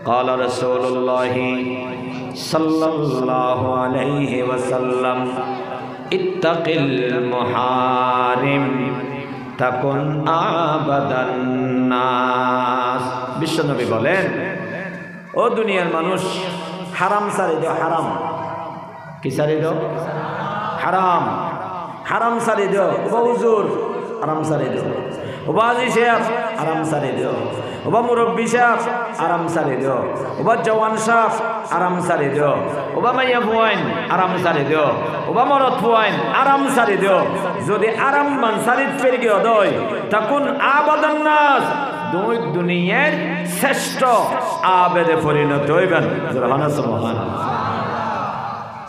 قال رسول الله صلى الله عليه وسلم اتق المحارم تكن عبد الناس বিশ্বনবী বলেন ও দুনিয়ার মানুষ হারাম ছাড়ে দাও হারাম কি ছাড়ে দাও হারাম হারাম ছাড়ে দাও ও হুজুর হারাম ছাড়ে দাও ও বাজি শেখ হারাম ছাড়ে দাও ও মুরব্বি শেখ হারাম ছাড়ে দাও ও জওয়ান শেখ হারাম ছাড়ে দাও ও মাইয়া ফুয়াইন হারাম ছাড়ে দাও ও মরদ ফুয়াইন হারাম ছাড়ে দাও যদি হারাম মান ছাড়িত ফের গিয়ে দয় তখন আবাদান নাস দুই দুনিয়ার শ্রেষ্ঠ আবেদে পরিণত হইবেন সুবহানাল্লাহ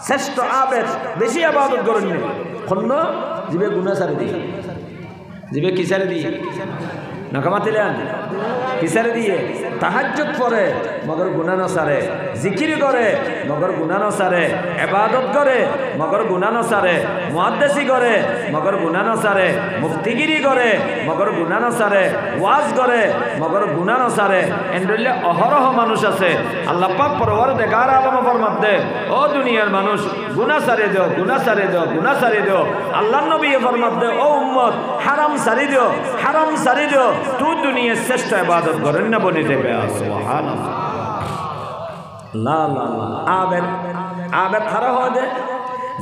শ্রেষ্ঠ আবেদ বেশি ইবাদত করেন কোন জিবে গুনাহ ছাড়ে দিই জিবে কি ছাড়ে দিই নাকামাতিলেন কি ছাড়ে দিয়ে তাহাজ্জুদ পড়ে মগর গুনাহ না ছাড়ে জিকির করে মগর গুনাহ না ছাড়ে ইবাদত করে মগর গুনাহ না ছাড়ে মুহাদ্দিসি করে মগর গুনাহ না ছাড়ে মুফতিগিরি করে মগর গুনাহ না ছাড়ে ওয়াজ করে মগর গুনাহ না ছাড়ে এন্ডলে অহরহ মানুষ আছে আল্লাহ পাক পরওয়ারদিগার আলম ফরমাতে ও দুনিয়ার মানুষ গুনাহ ছাড়ে দাও গুনাহ ছাড়ে দাও গুনাহ ছাড়ে দাও আল্লাহর নবী ফরমাতে ও উম্মত হারাম ছাড়ে দাও হারাম ছাড়ে দাও তুই দুনিয়ার শ্রেষ্ঠ ইবাদত করেন না বনি দেবে সুবহানাল্লাহ লা লা লা আবেদ আবেদ খারাপ হয় দে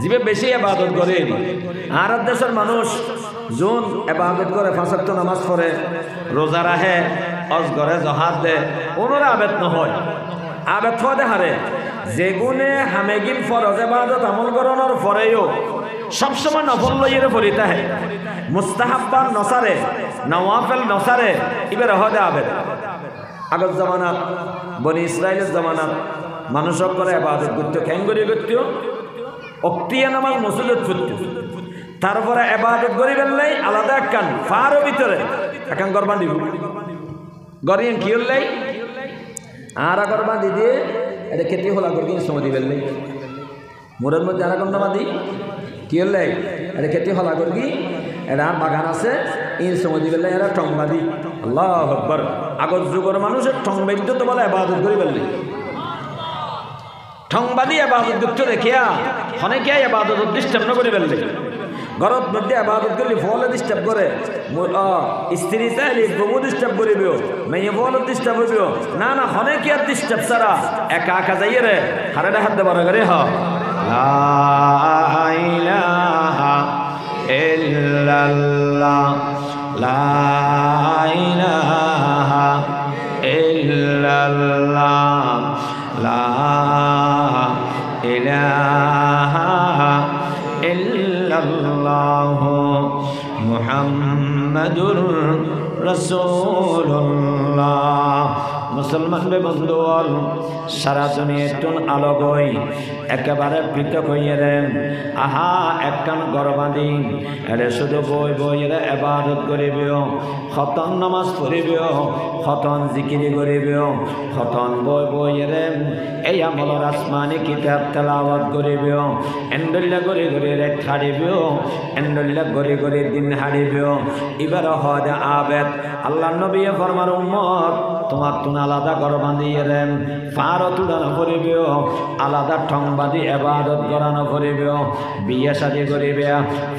জিবে বেশি ইবাদত করে আর দেশের মানুষ জোন ইবাদত করে পাঁচ ওয়াক্ত নামাজ পড়ে রোজা রাখে হজ করে জিহাদ দে ওনরা আবেদ নহয় আবেদ হয় দে হারে যেগুনে হামেগিন ফরজ ইবাদত আমল করানোর পরেও সবসময় নফল লইয়ে পড়িতে হয় মুস্তাহাব্বান নসারে নওয়াফিল নসারে ইবে রহদে আবেদ আগত জামানাত বনি ইসরাইলের জামানাত মানুষ করে ইবাদত করতে খেঙ্গরি করতে অক্তিয়া নামাজ মসজিদত পড়তে তারপরে ইবাদত করিবেন লাই আলাদা একখান ফারও ভিতরে একখান গরবান দিব গরিয়েন কি হলাই আর গরবান দিয়ে এটা খেতে হলা গরিয়ে সময় দিবেন লাই মোরের মধ্যে আর কম নামা দিই কি হলাই এটা খেতে হলা গরিয়ে এরা বাগান আছে এই সময় দিবেন এরা টংবাদি আল্লাহু আকবার আগত যুগের মানুষের টংবাদ্য তো বলে ইবাদত করি বললি টংবাদি ইবাদত করতে দেখিয়া অনেকে ইবাদত ডিস্টার্ব করে বললি ঘরত মধ্যে ইবাদত করলে ফলে ডিস্টার্ব করে স্ত্রী চাইলে বউ ডিস্টার্ব করিব মেয়ে ফলে ডিস্টার্ব হইব না না অনেকে আর ডিস্টার্ব ছাড়া একা একা যাইয়ে রে হারে হাত দেবার করে হ লা ইলাহা ইল্লাল্লাহ লা ইলাহা ইল্লাল্লাহ লা ইলাহা ইল্লাল্লাহ মুহাম্মাদুর রাসূলুল্লাহ মুসলমান বে বন্ধুগণ সারা দুনিয়ার আলোকই একেবারে পৃথক হইয়ে দেন আহা একখান গরবাদি এরে শুধু বই বই এরা ইবাদত করিবেও খতম নামাজ পড়িবেও খতম জিকিরি করিবেও খতম বই বই এরে এই আমলের আসমানি কিতাব তেলাওয়াত করিবেও এন্ডল্লা করে করে রেট হারিবেও এন্ডল্লা করে করে দিন হারিবেও এবার হদ আবেদ আল্লাহ নবী ফরমার উম্মত তোমার তুন আলাদা গরবাদি এরে ফারত উড়ানো করিবেও আলাদা ঠংবাদি ইবাদত করানো করিবেও বিয়ে শাদী করিবে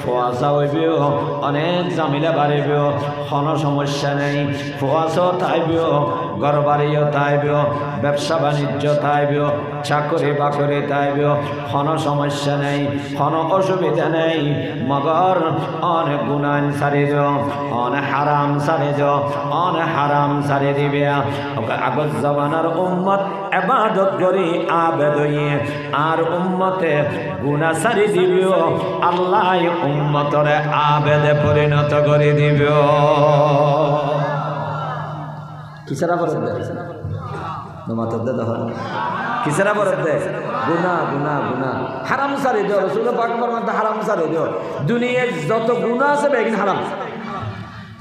ফোয়াশা হইবেও অনেক জামিলা বাড়িবেও কোনো সমস্যা নেই ফোয়াশাও তাইবেও গরবারিও তাইবেও ব্যবসা বাণিজ্য তাইবেও চাকরি বাকরি তাইবেও কোনো সমস্যা নেই কোনো অসুবিধা নেই মগর অনেক গুনাহ ছাড়ি দিও অনেক হারাম ছাড়ি দিও অনেক হারাম ছাড়ি দিবে আগত জমানার উম্মত ইবাদত করি আবেদ হইয়ে আর উম্মতে গুনাহ ছাড়ি দিবিও আল্লাহ উম্মতরে আবেদে পরিণত করে দিবিও কিসরা বরদ দে নমাত দে দহ কিসরা বরদ দে গুনাহ গুনাহ গুনাহ হারাম ছাড়ি দিও রাসূল পাক ফরমাতে হারাম ছাড়ি দিও দুনিয়ার যত গুনাহ আছে বেগিন হারাম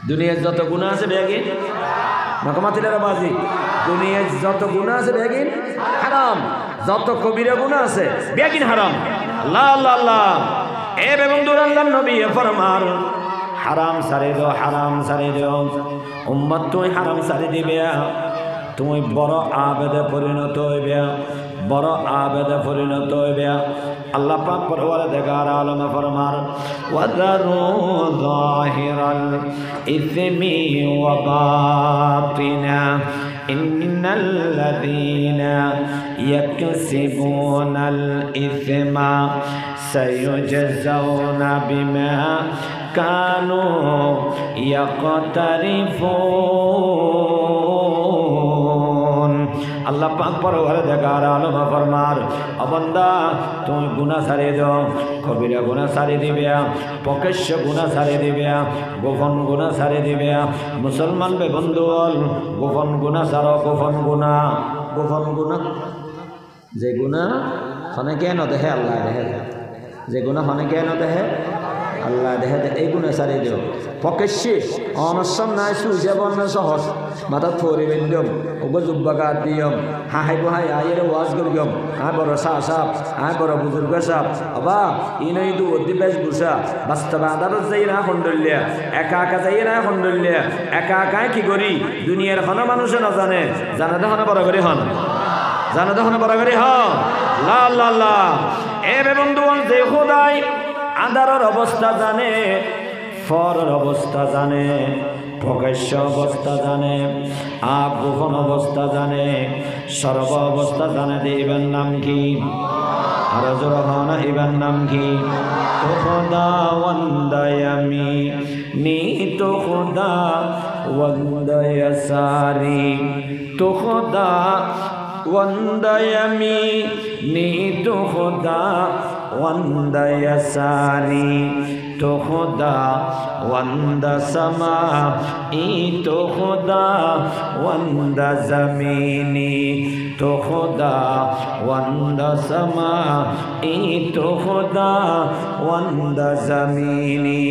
দুনিয়ার যত গুনাহ আছে বেগিন নকমাতিলের বাজি দুনিয়ার যত গুনাহ আছে বেগিন হারাম যত কবিরা গুনাহ আছে বেগিন হারাম আল্লাহ আল্লাহ আল্লাহ এ বন্ধুরা আল্লাহর নবী ফরমান হারাম ছাড়ি দিও হারাম ছাড়ি দিও উম্মত তুই হারাম ছাড়ি দিবে তুমি বড় আবেদে পরিণত হইবে, বড় আবেদে পরিণত হইবে। আল্লাহ পাক পরওয়ারদিগার আলম ফরমার ওয়াদারু যাহিরাল ইসমি ওয়া বাতিনা ইন্নাল্লাযীনা ইয়াকসিবুনাল ইসমা সায়ুজজাউনা বিমা কানু ইয়াকতারিফুন। আল্লাহ পাক পরওয়ারদিগার আলম ফরমার ও বান্দা তুমি গুনাহ ছাড়িয়ে দাও, কবিরা গুনাহ ছাড়িয়ে দিবে, প্রকাশ্য গুনাহ ছাড়িয়ে দিবে, গোপন গুনাহ ছাড়িয়ে দিবে। মুসলমান বে বন্ধু গোপন গুনাহ ছাড়ো, গোপন গুনাহ, গোপন গুনাহ যে গুনাহ অনেকে নদেহে আল্লাহ দেহে, যে গুনাহ অনেকে নদেহে আল্লাহ দেহে, এই গুনাহ ছাড়িয়ে দিও। প্রকাশ্যে অনসম নাই সুজে বর্ণ সহজ মাথা থরি বেন্দম ওগো জুব্বাকাত দিয়ম হাই বহাই আয়ের ওয়াজ করিয়ম আয় বড় শাহ সাহ আয় বড় বুজুর্গ সাহ আবা ইনই দু অধিবেশ বুসা বাস্তবা আদালত যাই না খন্ডল্যা একা একা যাই না খন্ডল্যা একা একাই কি করি দুনিয়ার হন মানুষে না জানে, জানা দেখো না বড় করে হন, জানা দেখো না বড় করে হন। লা লা লা এ বে বন্ধু যে খোদাই আদারের অবস্থা জানে, ফরের অবস্থা জানে, প্রকাশ্য অবস্থা জানে, গোপন অবস্থা জানে, সর্ব অবস্থা জানে। দিবেন নাম কি? আর জোরহন ইবেন নাম কি? তো খোদা ওয়ান্দায়ামি নি, তো খোদা ওয়ান্দায়াসারি, তো খোদা ওয়ান্দায়ামি নি, তো খোদা ওয়ান্দায়াসারি, তো খোদা ওয়ান্দা সমা ই, তো খোদা ওয়ান্দা জমিনি, তো খোদা ওয়ান্দা সমা ই, তো খোদা ওয়ান্দা জমিনি।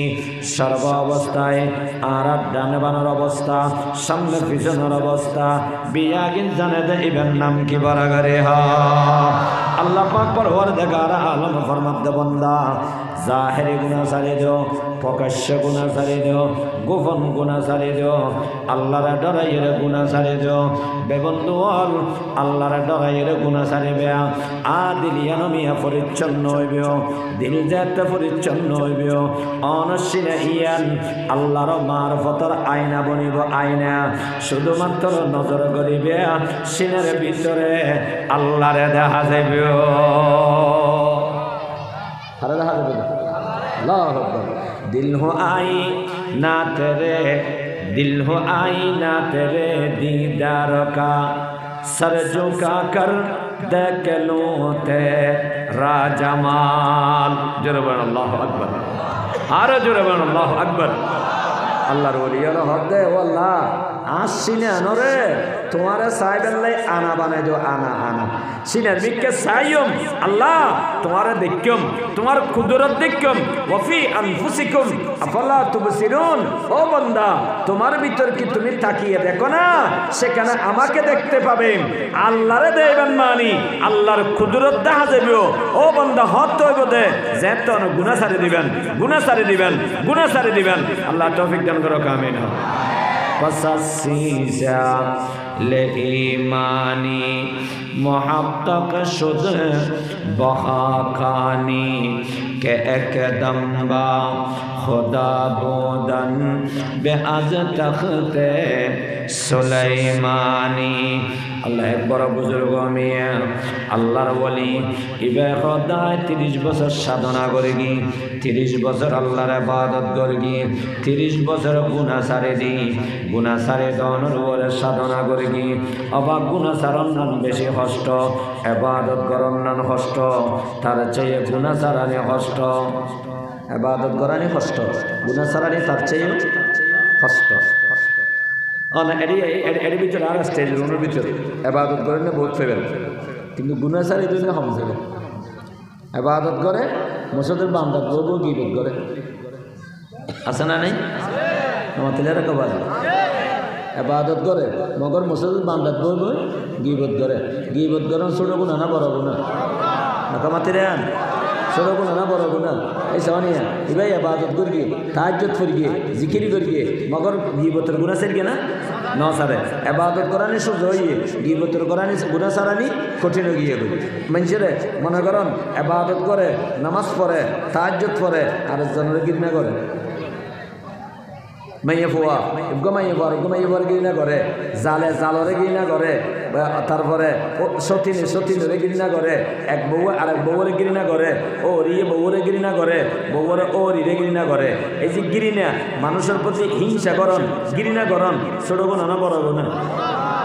সর্ব অবস্থায় আর ডানে বানার অবস্থা, সামনে পিছনের অবস্থা বিয়াগিন জানে দে ইবেন নাম কি বরাগরে হা। আল্লাহ পাক পরওয়ারদিগার আলম ফরমাতে বান্দা জাহেরি গুনাহ ছাড়িয়ে দিও, প্রকাশ্য গুনাহ ছাড়িয়ে দিও, গোপন গুনাহ ছাড়িয়ে দিও, আল্লাহর ডরাইয়ের গুনাহ ছাড়িয়ে দিও। বেবন্ধু আল্লাহর ডরাইয়ের গুনাহ ছাড়িবে, দিলিয়া নমিয়া পরিচ্ছন্ন হইবে, দিল যাতে পরিচ্ছন্ন হইবে, অনসিনে ইয়ান আল্লাহর মারফতের আয়না বনিব আয়না। শুধুমাত্র নজর করিবে সিনের ভিতরে আল্লাহরে দেখা যাইবে, আরে দেখা যাবে না। আল্লাহু আকবার। দিল হো আই না তেরে, दिल हो आईना तेरे दीदार का, सर झुका कर देख लो तेरा जमाल। जोरे बोल अल्लाहु अकबर, आरे जोरे बोल अल्लाहु अकबर। আল্লাহর ওলিয়ার হক দে ও আল্লাহ আসিনে আনরে তোমারে সাইবেন লাই আনা বানাই দিও, আনা আনা সিনের মিকে সাইয়ম আল্লাহ তোমারে দেখকম, তোমার কুদরত দেখকম। ওয়াফি আনফুসিকুম আফালা তুবসিরুন। ও বান্দা তোমার ভিতর কি তুমি তাকিয়ে দেখো না, সেখানে আমাকে দেখতে পাবেন। আল্লাহরে দেবেন মানি আল্লাহর কুদরত দেখা যাবে। ও বান্দা হক হইব দে যেত গুনাহ ছাড়ি দিবেন, গুনাহ ছাড়ি দিবেন, গুনাহ ছাড়ি দিবেন। আল্লাহ তৌফিক দান করো, আমিন। পসাসিসা লে ইমানি মুহাক্কাক শুদ বহাখানি কে একদম বা খুদা বুদন বে আজ তখতে সুলাইমানি। আল্লাহ এক বড় বুজুর্গ মিয়া আল্লাহর ওলি ইবে খোদায় 30 বছর সাধনা করে গি, 30 বছর আল্লাহর ইবাদত করে গি, 30 বছর গুনাহ ছাড়ে দি, গুনাহ ছাড়ে দনের ওরে সাধনা করে গি। অবাক গুনাহ ছাড়ন নান বেশি কষ্ট, ইবাদত করন নান কষ্ট, তার চেয়ে গুনাহ ছাড়ানি কষ্ট। ইবাদত করানি কষ্ট, গুনাহ ছাড়ানি তার চেয়ে কষ্ট। এর ভিতরে আর স্টেজ রুমের ভিতরে ইবাদত করেন না বহুত ফেবেন, কিন্তু গুনাহ ছাড়াই জন্য কম ফেবেন। ইবাদত করে মসজিদের বান্দাত করব, গীবত করে আছে না নাই? আমার তেলের কবার ইবাদত করে মগর মসজিদের বান্দাত করব, গীবত করে। গীবত করেন ছোট গুনাহ না বড় গুনাহ? নাকামাতে রেন ছোট গুনাহ না বড় গুনাহ? এই সানিয়া ইবাই ইবাদত করি, তাহাজ্জুদ করি, জিকির করি, মগর গীবতের গুনাহ ছেড়ে না ন সারে ইবাদত করানি সুযোগ হইয়ে গীবত করানি গুনাহ সারানি কঠিন গিয়ে গই মানুষের মনে করেন ইবাদত করে নামাজ পড়ে তাহাজ্জুদ পড়ে আর জনের ঘৃণা করে মাইয়া ফুয়া মাইয়া ফুয়ার ঘৃণা করে জালরে ঘৃণা করে তারপরে সতীনের ঘৃণা করে এক বউ আর এক বউরে ঘৃণা করে ও রিয়ে বউরে ঘৃণা করে বউরে ও রিরে ঘৃণা করে এই যে ঘৃণা মানুষের প্রতি হিংসা করন ঘৃণা করন ছোট গুণা না বড় গুণা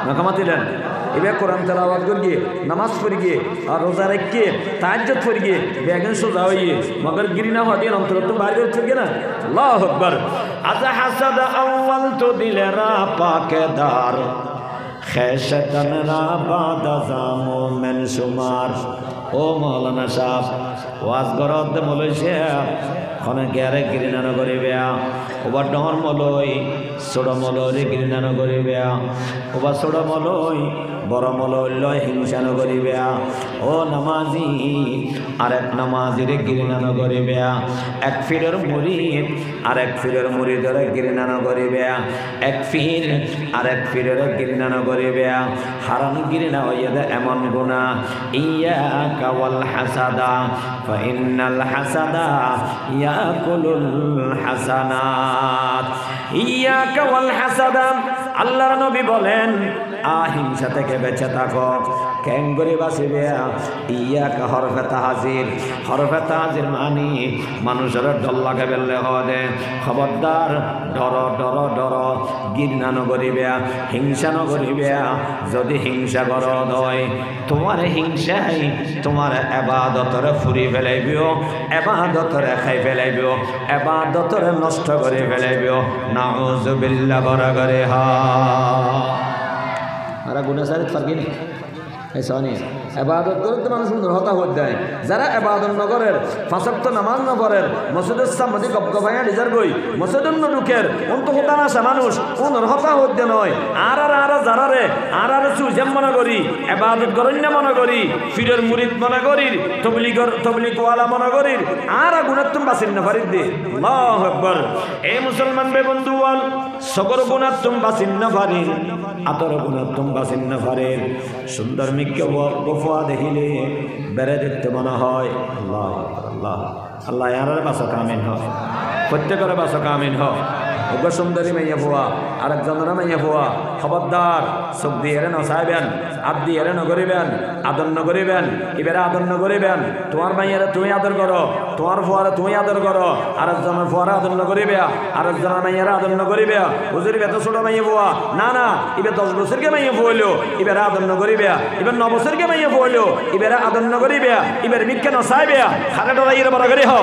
নাকামাতিলেন এবার কোরআন তেলাওয়াত করিয়ে নামাজ পড়িয়ে আর রোজা রেখে তাহাজ্জুদ পড়িয়ে বেগেন সোজা হইয়ে মগর ঘৃণা হটিয়ে অন্তর তো বাইরে হচ্ছে না আল্লাহু আকবার আজা হাসাদ আউয়াল তো দিলেরা পাকেদার খেশতন রা বাদ জামো মেন সুমার ও মাওলানা সাহেব ওয়াজ গরদ মলইছে খনে গেরে ঘৃণা না করিবে ওবা ডর মলই ছোট মলরে ঘৃণা না করিবে ওবা ছোট মলই বড় মলই লয় হিংসা না করিবে ও নামাজি আরেক নামাজিরে ঘৃণা না করিবে এক ফিরের মুরিদ আরেক ফিরের মুরিদরে ঘৃণা না করিবে এক ফির আরেক ফিরের ঘৃণা না করিবে হারাম ঘৃণা হইয়া এমন গুনাহ ইয়াকা ওয়াল হাসাদা ফা ইন্নাল হাসাদা ইয়াকুলুল হাসানাত ইয়াকা ওয়াল হাসাদা আল্লাহর নবী বলেন আহিংসা থেকে বেঁচে থাকো কেন করে বাঁচিবে ইয়াকা হরফে তাহাজির মানি মানুষের ডর লাগে বেললে হদে খবরদার ডর ডর ডর ঘৃণা নগরিবে হিংসা নগরিবে যদি হিংসা গরদ হয় তোমার হিংসাই তোমার এবাদতরে ফুরি ফেলাইবিও এবাদতরে খাই ফেলাইবিও এবাদতরে নষ্ট করে ফেলাইবিও নাউযুবিল্লাহ বড় করে হা আরা গুনাহ সারিত ফারকিনি ऐसानी इबादत करे तो मानुष सुंदर होता हो जाए जरा इबादत न करे फासक्त नमाज न पढ़े मस्जिद सामने गपगपाया डिजार गई मस्जिद न ढुकेर उन तो होता ना सा मानुष उन होता हो दे नय आर जरा रे आर सुजेम मना करी इबादत करेन ना मना करी फिरेर मुरीद मना करी तबलीग वाला मना करी आर गुनाह तुम बासिन न फरिद दे अल्लाहु अकबर ए मुसलमान बे बंधुवाल सगर गुनाह तुम बासिन न फरिद आतर गुनाह तुम बासिन न फरिद सुंदर मिक्के गफवा देखिले बेरे देखते मना है अल्लाह अल्लाह अल्लाह यार बासो कामिन हो प्रत्येकर बासो कामिन हो उग्र सुंदरी माइया फुआ और जनरा माइया फुआ खबरदार चोख दिए नचाइबेन हाथ दिए नगरिबेन आदर नगरिबेन इबेरा आदर नगरिबेन तुम्हार माइयारे तुम आदर करो तुम्हार फुआरे तुम आदर करो और जনের फुआरे आदर नगरिबे और जনের माइयारे आदर नगरिबे हुजूर बेत छोट माइया फुआ ना ना इबे 10 বছর के माइया फुआलो इबेरा आदर नगरिबे इबे 9 বছর के माइया फुआलो इबेरा आदर नगरिबे इबेर मिक्के नचाइबे खारे डराइर बरागरी हो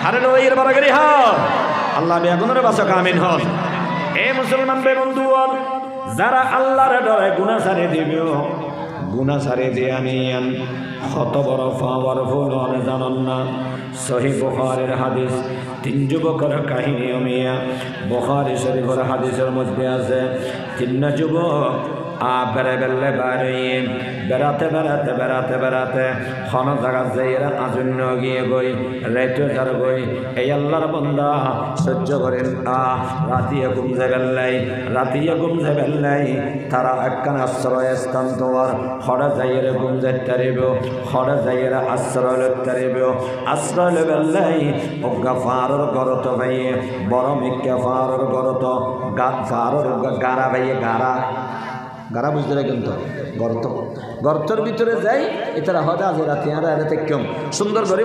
खारे डराइर बरागरी हो আল্লাহ বেগুনের বাসা কামিন হন এ মুসলমান বে বন্ধুগণ যারা আল্লাহর ডরে গুনাহ ছাড়ে দিবে গুনাহ ছাড়ে দিয়ে আনিয়ান কত বড় পাওয়ারফুল হলে জানেন না সহিহ বুখারীর হাদিস তিন যুবকের কাহিনী মিয়া বুখারী শরীফের হাদিসের মধ্যে আছে তিন যুবক বেড়ে বেড়লে বাড়িয়ে বেড়াতে খন জায়গা যাইরা আজন্য গিয়ে গই রাইতে যার গই এই আল্লাহর বান্দা সহ্য করেন রাতিয়ে ঘুমছে বেল্লাই তারা একখান আশ্রয় স্থান তোমার হরে যাইরে ঘুম যাইতে পারিব হরে যাইরা আশ্রয় লইতে পারিব আশ্রয় লই বেল্লাই অজ্ঞা ফারর গরত ভাইয়ে বড় মিক্কা ফারর গরত ফারর গারা ভাইয়ে গারা বুঝতে কিন্তু গর্তর ভিতরে যাই এটারা হদা আছে রাতে আরে কম সুন্দর করে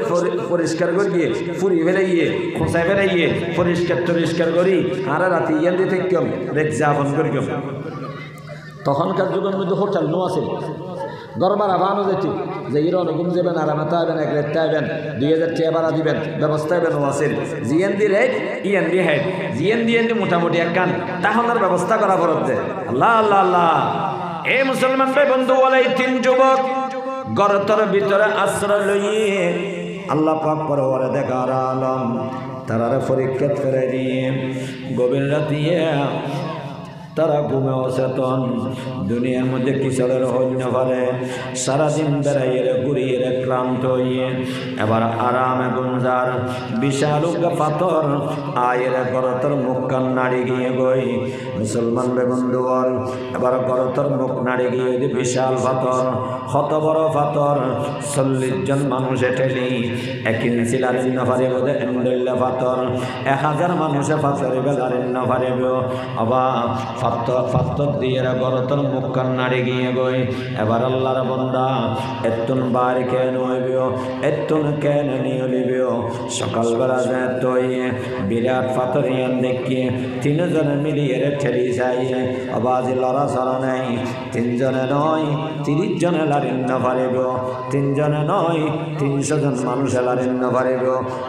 পরিষ্কার করে গিয়ে ফুরি ফেলাইয়ে খোঁচাই ফেলাইয়ে পরিষ্কার করি আর রাতে ইয়ান দিতে কম রেট যাপন করি কম তখনকার যুগের মধ্যে হোটেল নো আছে দরবার আবানো যেত যে ইরন ঘুম যাবেন আর মাথা হবেন এক রেটটা হবেন 2000 টাকা ভাড়া দিবেন ব্যবস্থা হবেন ওয়াসিল জিএনডি রেট ইএনডি হেড জিএনডি মোটামুটি এক কান তাহলে ব্যবস্থা করা পড়তে আল্লাহ আল্লাহ আল্লাহ এ মুসলমান ভাই বন্ধু বলে তিন যুবক গর্তর ভিতরে আশ্রয় লইয়ে আল্লাহ পাক পরওয়ারে দেখার আলম তারারে পরীক্ষা করে দিয়ে গভীর রাতে তারা ঘুমে অচেতন। দুনিয়ার মধ্যে কিশোরের হইন পারে, সারাদিন বেড়াইয়ে ঘুরিয়ে ক্লান্ত হইয়ে এবার আরামে গুঞ্জার বিশাল পাথর আয়ের গরতর মুখ কান নাড়ি গিয়ে গই মুসলমান বেবন্ধু বল এবার গরতর মুখ নাড়ি গিয়ে বিশাল পাথর, কত বড় পাথর 40 জন মানুষে ঠেলি 1 ইঞ্চি লারেন না পারে বোধে এন্ডেল্লা পাথর 1000 মানুষে পাথরে বেলারেন না পারিব। অবা পাথর দিয়ে গরতর মুখ কান নাড়ি গিয়ে গই এবার আল্লাহর বন্দা এতুন বার কেন হইব এতুন কেন নিয়ে লিবিও। সকালবেলা যায় তুই বিরাট পাথর ইয়ান দেখিয়ে 3 জনে মিলিয়ে ঠেলি যাইয়ে আবাজি লড়া চড়া নাই। 3 জনে নয় 30 জনে লারেন না পারিব, 3 জনে নয় 300 জন মানুষে লারেন না পারিব।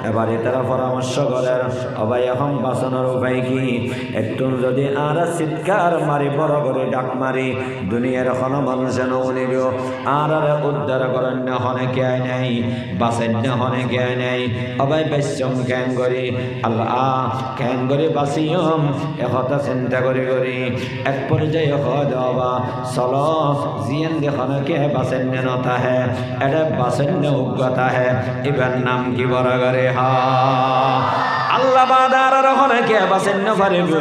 এবারে তারা পরামর্শ করেন অবাই এখন বাঁচানোর উপায় কি? একটু যদি আর চিৎকার মারি বড় করে ডাক মারি দুনিয়ার কোনো মানুষে নৌনিব আর উদ্ধার করেন না হনে কে নাই বাঁচেন না হনে কে নাই অবাই বেশম ক্যান করি আল্লাহ ক্যান করে বাঁচিয়ম একথা চিন্তা করি করি এক পর্যায়ে হবা চলো জিয়েন দেখনে কে বাঁচেন না নতা হে এটা বাঁচেন না উগ্রতা হে এবার নাম কি বড় করে হা আল্লাহ বাদার রহনে কে বাসেন না পারিব।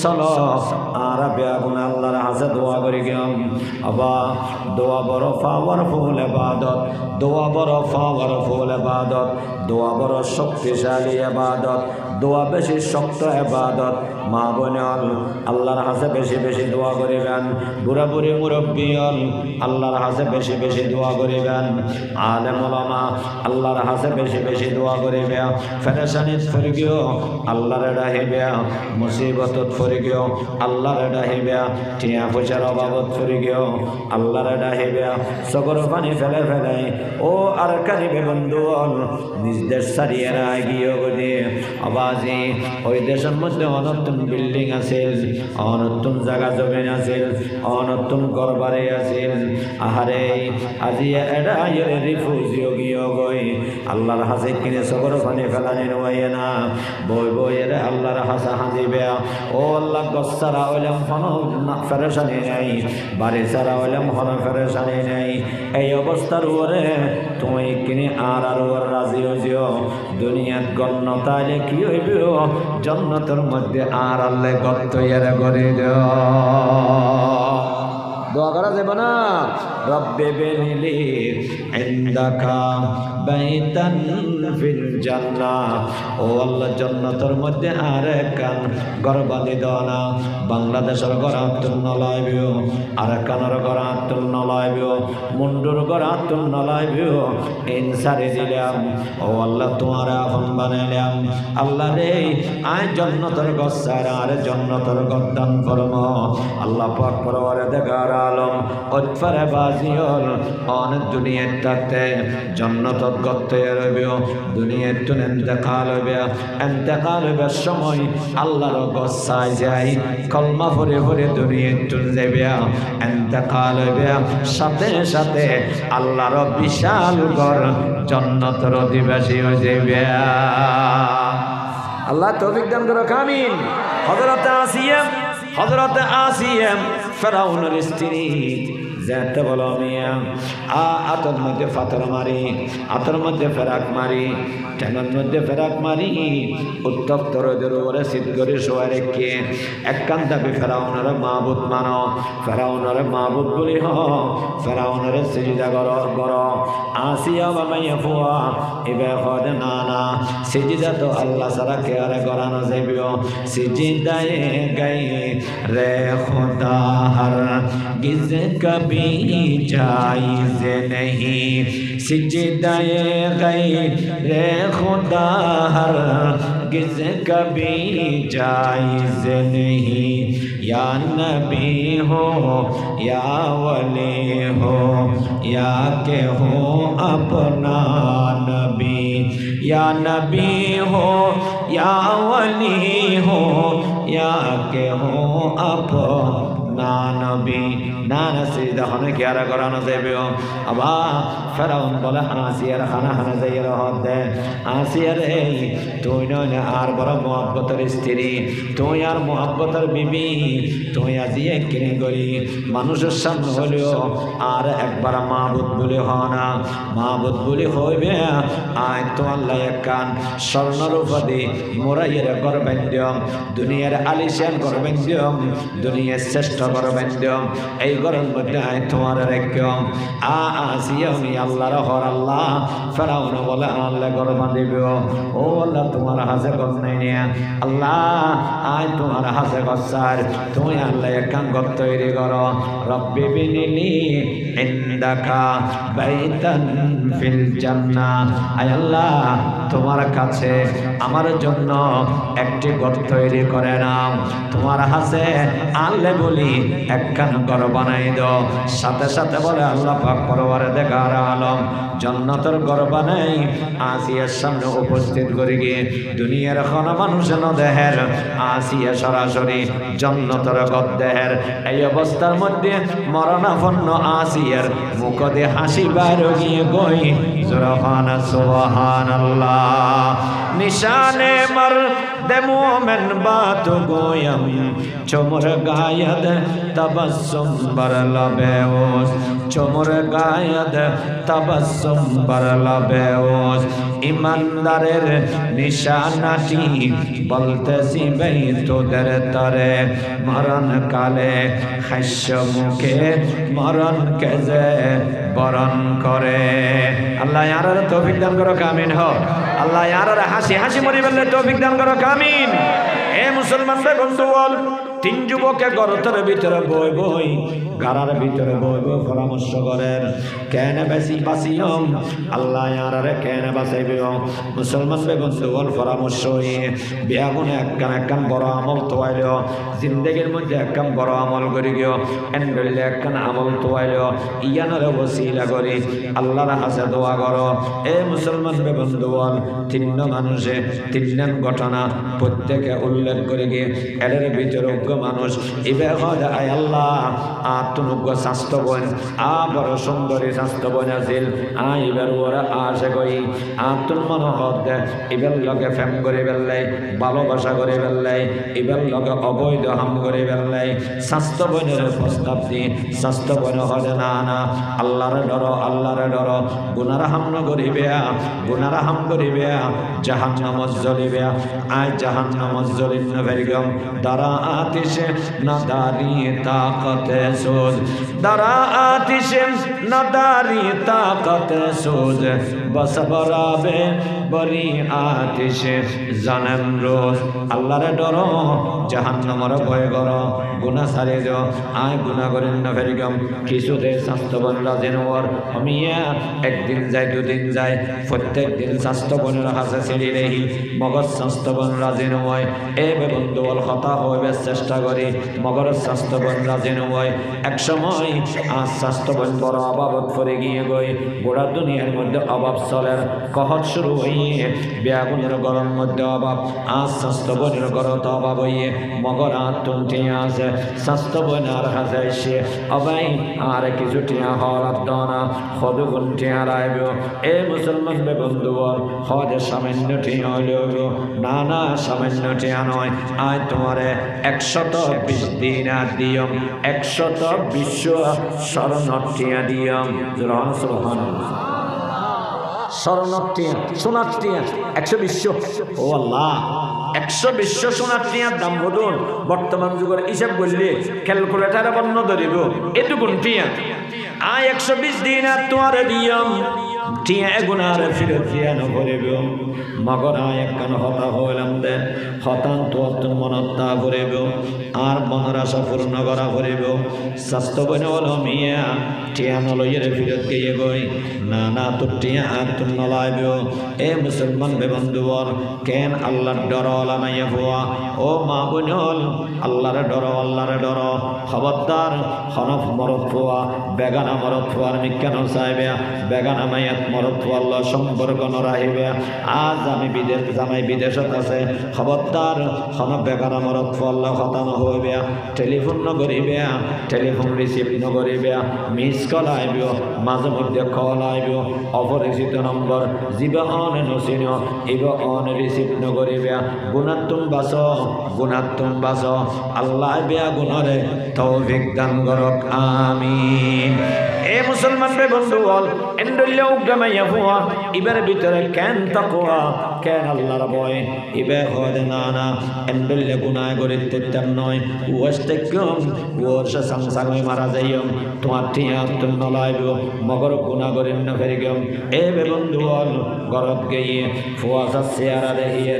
চলো আর বেগুন আল্লাহর হাতে দোয়া করি গেম আবা দোয়া বড় পাওয়ারফুল ইবাদত, দোয়া বড় পাওয়ারফুল ইবাদত, দোয়া বড় শক্তিশালী ইবাদত, দোয়া বেশি শক্ত ইবাদত। মা বোনেল আল্লাহর হাতে বেশি বেশি দোয়া করিবেন, বুড়া বুড়ি মুরব্বী আল্লাহর হাতে বেশি বেশি দোয়া করিবেন, আলেম ওলামা আল্লাহর হাতে বেশি বেশি দোয়া করিবে। ফেরেশানিত ফরিগিও আল্লাহর ডাহিবে, মুসিবতত ফরিগিও আল্লাহর ডাহিবে, টিয়া পয়সার অভাবত ফরিগিও আল্লাহর ডাহিবে। চকর পানি ফেলে ফেলে ও আর কানিবে বন্ধু নিজ দেশ ছাড়িয়ে গিয়ে গদি আবাজি ওই দেশের মধ্যে অনতুন বিল্ডিং আছিল, অনতুন জায়গা জমিন আছিল, অনতুন ঘরবাড়ি আছিল। আহারে আজি এটা রিফিউজিও গিয়ে গই আল্লাহর হাসে কিনে চকর পানি ফেলানি নয় না বই বই এর আল্লাহর হাসা হাজিবে। ও আল্লাহ গছ ছাড়া হইলাম হনো ফেরেশানি নাই, বাড়ি ছাড়া হইলাম হনো ফেরেশানি নাই। এই অবস্থার উপরে তুমি কিনে আর রাজি হইও দুনিয়াত গণ্যতাইলে কি হইব জন্নতের মধ্যে আর আল্লাহ গর্ত ইয়ারে করে দেও। দোয়া করা যাবে না রব্বে বেনিলি ইনদাকা বাইতান ফিল জান্নাহ। ও আল্লাহ জান্নাতের মধ্যে আরেকখান ঘর বাঁধি দাও না। বাংলাদেশের ঘর আত্মন নলাইবিও, আরেকখানের ঘর আত্মন নলাইবিও, মুন্ডুর ঘর আত্মন নলাইবিও। ইনসারে দিলাম ও আল্লাহ তোমার আপন বানাইলাম। আল্লাহ রে আয় জান্নাতের ঘর ছাড়া আর জান্নাতের ঘর দান ফরম। আল্লাহ পাক পরওয়ারে দেখার আলম ওৎফারে বাজিওর অনেক দুনিয়ার থাকতে জান্নাতত গত্তে রইবেও দুনিয়ার তুন ইন্তেকাল হইবে। ইন্তেকাল হইবার সময় আল্লাহর গসায় যাই কলমা পড়ে পড়ে দুনিয়ার তুন যাইবে। ইন্তেকাল হইবে সাথে সাথে আল্লাহর বিশাল ঘর জান্নাতের অধিবাসী হয়ে যাইবে। আল্লাহ তৌফিক দান করো আমিন। হযরত আসিয়া ফেরাউনের স্ত্রী যেতে বলো মিয়া আতর মধ্যে পাথর মারি, আতর মধ্যে ফেরাক মারি, টেনের মধ্যে ফেরাক মারি উত্তপ্ত রোদের উপরে শীত করে শোয়া রেখে এক কান দাবি ফেরাউনের মাহবুদ মানো, ফেরাউনের মাহবুদ বলি হ, ফেরাউনের সিজদা গর আসিয়া বাবাইয়া ফুয়া এবার হদে না না সিজদা তো আল্লাহ সারা কে আরে গড়ানো যাইবিও। সিজদায়ে গাই রে খোদা হর গিজ কবি जायज़ नहीं, सिजदाए गैरे खुदा हरगिज़ कभी जायज़ नहीं। या नबी हो या वली हो या के हो अपना नबी, या नबी हो या वली हो या के हो अपना নবী না না সিজদা হনে কি আর করানো যাবে আবা ফেরাউন বলে আসিয়ার খানা খানা যাইয়ে রহত দে আসিয়ার এই তুই নয় না আর বড় মোহাব্বতের স্ত্রী তুই আর মোহাব্বতের বিবি তুই আজিয়ে কিনে করি মানুষের সামনে হলেও আর একবার মাহবুদ বলে হ না মাহবুদ বলে হইবে আয় তো আল্লাহ কান স্বর্ণরূপাদি মোরাইয়ের করবেন দিয়ম দুনিয়ার আলিশান করবেন দিয়ম দুনিয়ার শ্রেষ্ঠ করবেন দিয়ম এই গরম মধ্যে আয় তোমার রেখম আসিয়া আমি আল্লাহর হর আল্লাহ ফেরাউন বলে আল্লাহ গরমা দেবে ও আল্লাহ তোমার হাসে কর নাই নিয়া আল্লাহ আয় তোমার হাসে কসার তুমি আল্লাহ কান ঘর তৈরি করো রব্বি বিনিলি ইনদাকা বাইতান ফিল জান্নাহ আয় আল্লাহ তোমার কাছে আমার জন্য একটি ঘর তৈরি করে নাও তোমার হাসে আল্লাহ বলি একখান ঘর বানাই দাও সাথে সাথে বলে আল্লাহ পাক পরওয়ারে দেখার আলম জান্নাতের ঘর বানাই আসিয়ার সামনে উপস্থিত করে গিয়ে দুনিয়ার কোনো মানুষ ন দেহের আসিয়া সরাসরি জান্নাতের ঘর দেহের এই অবস্থার মধ্যে মরণাপন্ন আসিয়ার মুখ দিয়ে হাসি বাইর গিয়ে গই সুবহান সুবহানাল্লাহ নিশানে মর দে মোমেন বাত গোয়ম চমর গায়দ তবসুম बर लबे ओस चमर गायद तबस्सुम बर लबे ओस ईमानदारेर निशानाटी বলতেছি ভাই তোদের তরে মরণ কালে হাস্য মুখে মরণ কেজে বরণ করে আল্লাহ ইয়ার তৌফিক দান করো কামিন হো আল্লাহ ইয়ার হাসি হাসি মরি বললে তৌফিক দান করো কামিন এ মুসলমান বন্ধু বল তিন যুবকে গর্তের ভিতরে বই বই গারার ভিতরে বই বই পরামর্শ করেন কেন বেশি বাসিয়ম আল্লাহ ইয়ারে কেন বাঁচাইবিও মুসলমান বন্ধু বল পরামর্শ বিয়াগুনে একখান বড় আমল তোয়াইল জিন্দগির মধ্যে একখান বড় আমল করি গিয়ে এনবেলে একখান আমল তোয়াইল ইয়ানের ওসিলা করি আল্লাহর কাছে দোয়া করো এ মুসলমান বন্ধু বল তিন মানুষে তিন ঘটনা প্রত্যেকে উল্লেখ করে গিয়ে এদের ভিতরে মানুষ এবার আয় আল্লাহ আত্মনুজ্ঞ স্বাস্থ্য বোন বড় সুন্দরী স্বাস্থ্য বোন আছিল এবার ওরা আসে কই আত্মন মনোহর দে এবার লগে ফেম করে বেললাই ভালোবাসা করে বেললাই এবার লগে অবৈধ হাম করে বেললাই স্বাস্থ্য বোনের প্রস্তাব দি স্বাস্থ্য বোন হলে না না আল্লাহরে ডর গুনার হাম নগরিবে গুনার হাম করিবে জাহান্নামত জ্বলিবে আয় জাহান্নামত জ্বলিন বেরগম দারা আতিশে নাদারি তাকতে সোজ দারা আতিশে নাদারি তাকতে সোজ বস বরাবে বরি আতিশে জানেম রোজ আল্লাহরে ডরো জাহান্নামের ভয় করো গুনাহ ছাড়ে যাও আয় গুনাহ করেন না ফেরিগম কিছুতে স্বাস্থ্যবান রাজেনওয়ার আমিয়া একদিন যায় দুদিন যায় প্রত্যেক দিন স্বাস্থ্যবানের কাছে ছেড়ে রেহি মগজ স্বাস্থ্যবান রাজেনওয়ায় এ বন্ধু বল কথা হইবে চেষ্টা করি মগর স্বাস্থ্যবান রাজেনওয়ায় এক সময় আজ স্বাস্থ্যবান বড় অভাবত পড়ে গিয়ে গই গোড়া দুনিয়ার মধ্যে অভাব চলের কহত শুরু হইয়ে ব্যাগুনের গরম মধ্যে অভাব আজ স্বাস্থ্যবানের গরত অভাব হইয়ে মগর আত্মটি আছে স্বাস্থ্যবানার কাছে এসে অবাই আর কিছু টিয়া হওয়ার দনা সদু গুণ টিয়া রাইব এ মুসলমান বন্ধু বল হজে সামান্য টিয়া হইলেও না না সামান্য টিয়া নয় আয় তোমারে 120 দিনার দিয়ম 120 স্বর্ণ টিয়া দিয়ম সুবহানাল্লাহ স্বর্ণর টিয়া সোনার টিয়া 120 ও আল্লাহ 120 সোনার টিয়ার দাম বদল বর্তমান যুগের হিসাব বললে ক্যালকুলেটারে বন্ধ ধরিব এটুকুন টিয়া আয় 120 দিনার তোমারে দিয়ম টিয়া গুনার ফিরত দিয়া নকরিব মগর আয় একখান হতা হইলাম দে হতান তো মনত্তা করিব আর মনের আশা পূর্ণ করা করিব স্বাস্থ্য বনে হল মিয়া টিয়া নলইয়ের ফিরত গিয়ে গই না না তোর টিয়া আর তোর নলাইব এ মুসলমান বন্ধু বল কেন আল্লাহর ডর ওলা নাইয়া ভুয়া ও মা বোনল আল্লাহরে ডর খবরদার হনফ মরদ ভুয়া বেগান বেগানা মরদ ফুয়ার কেন চাইবে বেগানা মাইয়াত মরদ ফুয়াল্লা সম্পর্ক নরাহিবে আজ আমি বিদেশ জামাই বিদেশত আছে খবরদার হন বেগানা মরদ ফুয়াল্লা কথা নহইবে টেলিফোন নকরিবে টেলিফোন রিসিভ নকরিবে মিস কল আইব মাঝে মধ্যে কল আইব অপরিচিত নম্বর জীব অন নচিন ইব অন রিসিভ নকরিবে গুণাত্তুম বাস গুণাত্তুম বাস আল্লাহ বেয়া গুণরে তৌফিক দান করক আমিন। এ মুসলমান রে বন্ধু বল এন্ডলে উগ্রামাইয়া ফুয়া ইবের ভিতরে কেন তাকওয়া কেন আল্লাহর ভয় ইবে হয় না না এন্ডলে গুনাহ করিতে তেম নয় ওয়াস্তে কম ওরস সংসারে মারা যাইম তোমার টিয়া তুম নলাইব মগর গুনাহ করিন না ফেরি গম এ বে বন্ধু বল গরত গিয়ে ফুয়া চেহারা দেখিয়ে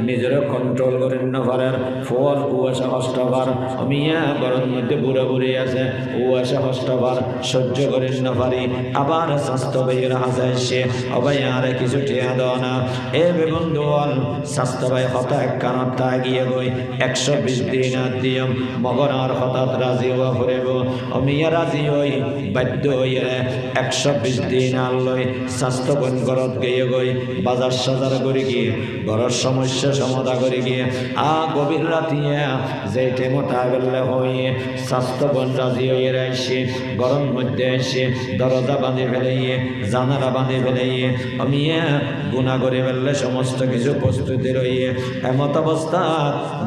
নিজের কন্ট্রোল করিন না পারেন ফল ওয়াসা কষ্টবার মিয়া গরত মধ্যে বুড়া বুড়ি আছে ওয়াসা কষ্টবার সহ্য করিন না পারি আবার স্বাস্থ্য ভাইয়ের হাজাইছে অবাই আর কিছু টিয়া দাও না এ বে বন্ধু বল স্বাস্থ্য ভাই হতা এক কানত তাগিয়ে গই 120 দিন দিয়ম মগর আর হঠাৎ রাজি হওয়া ফুরিব মিয়া রাজি হই বাধ্য হইয়ে 120 দিন আনলই স্বাস্থ্য বন গরত গিয়ে গই বাজার সাজার করে গিয়ে ঘরের সমস্যা সমাধা করে গিয়ে গভীর রাতিয়ে যে টেমতা বেলে হইয়ে স্বাস্থ্য বন রাজি হয়ে রাইছে গরম মধ্যে এসে দরজা বাঁধে ফেলাইয়ে জানালা বাঁধে ফেলাইয়ে মিয়া গুণা করে ফেললে সমস্ত কিছু প্রস্তুতি রইয়ে এমত অবস্থা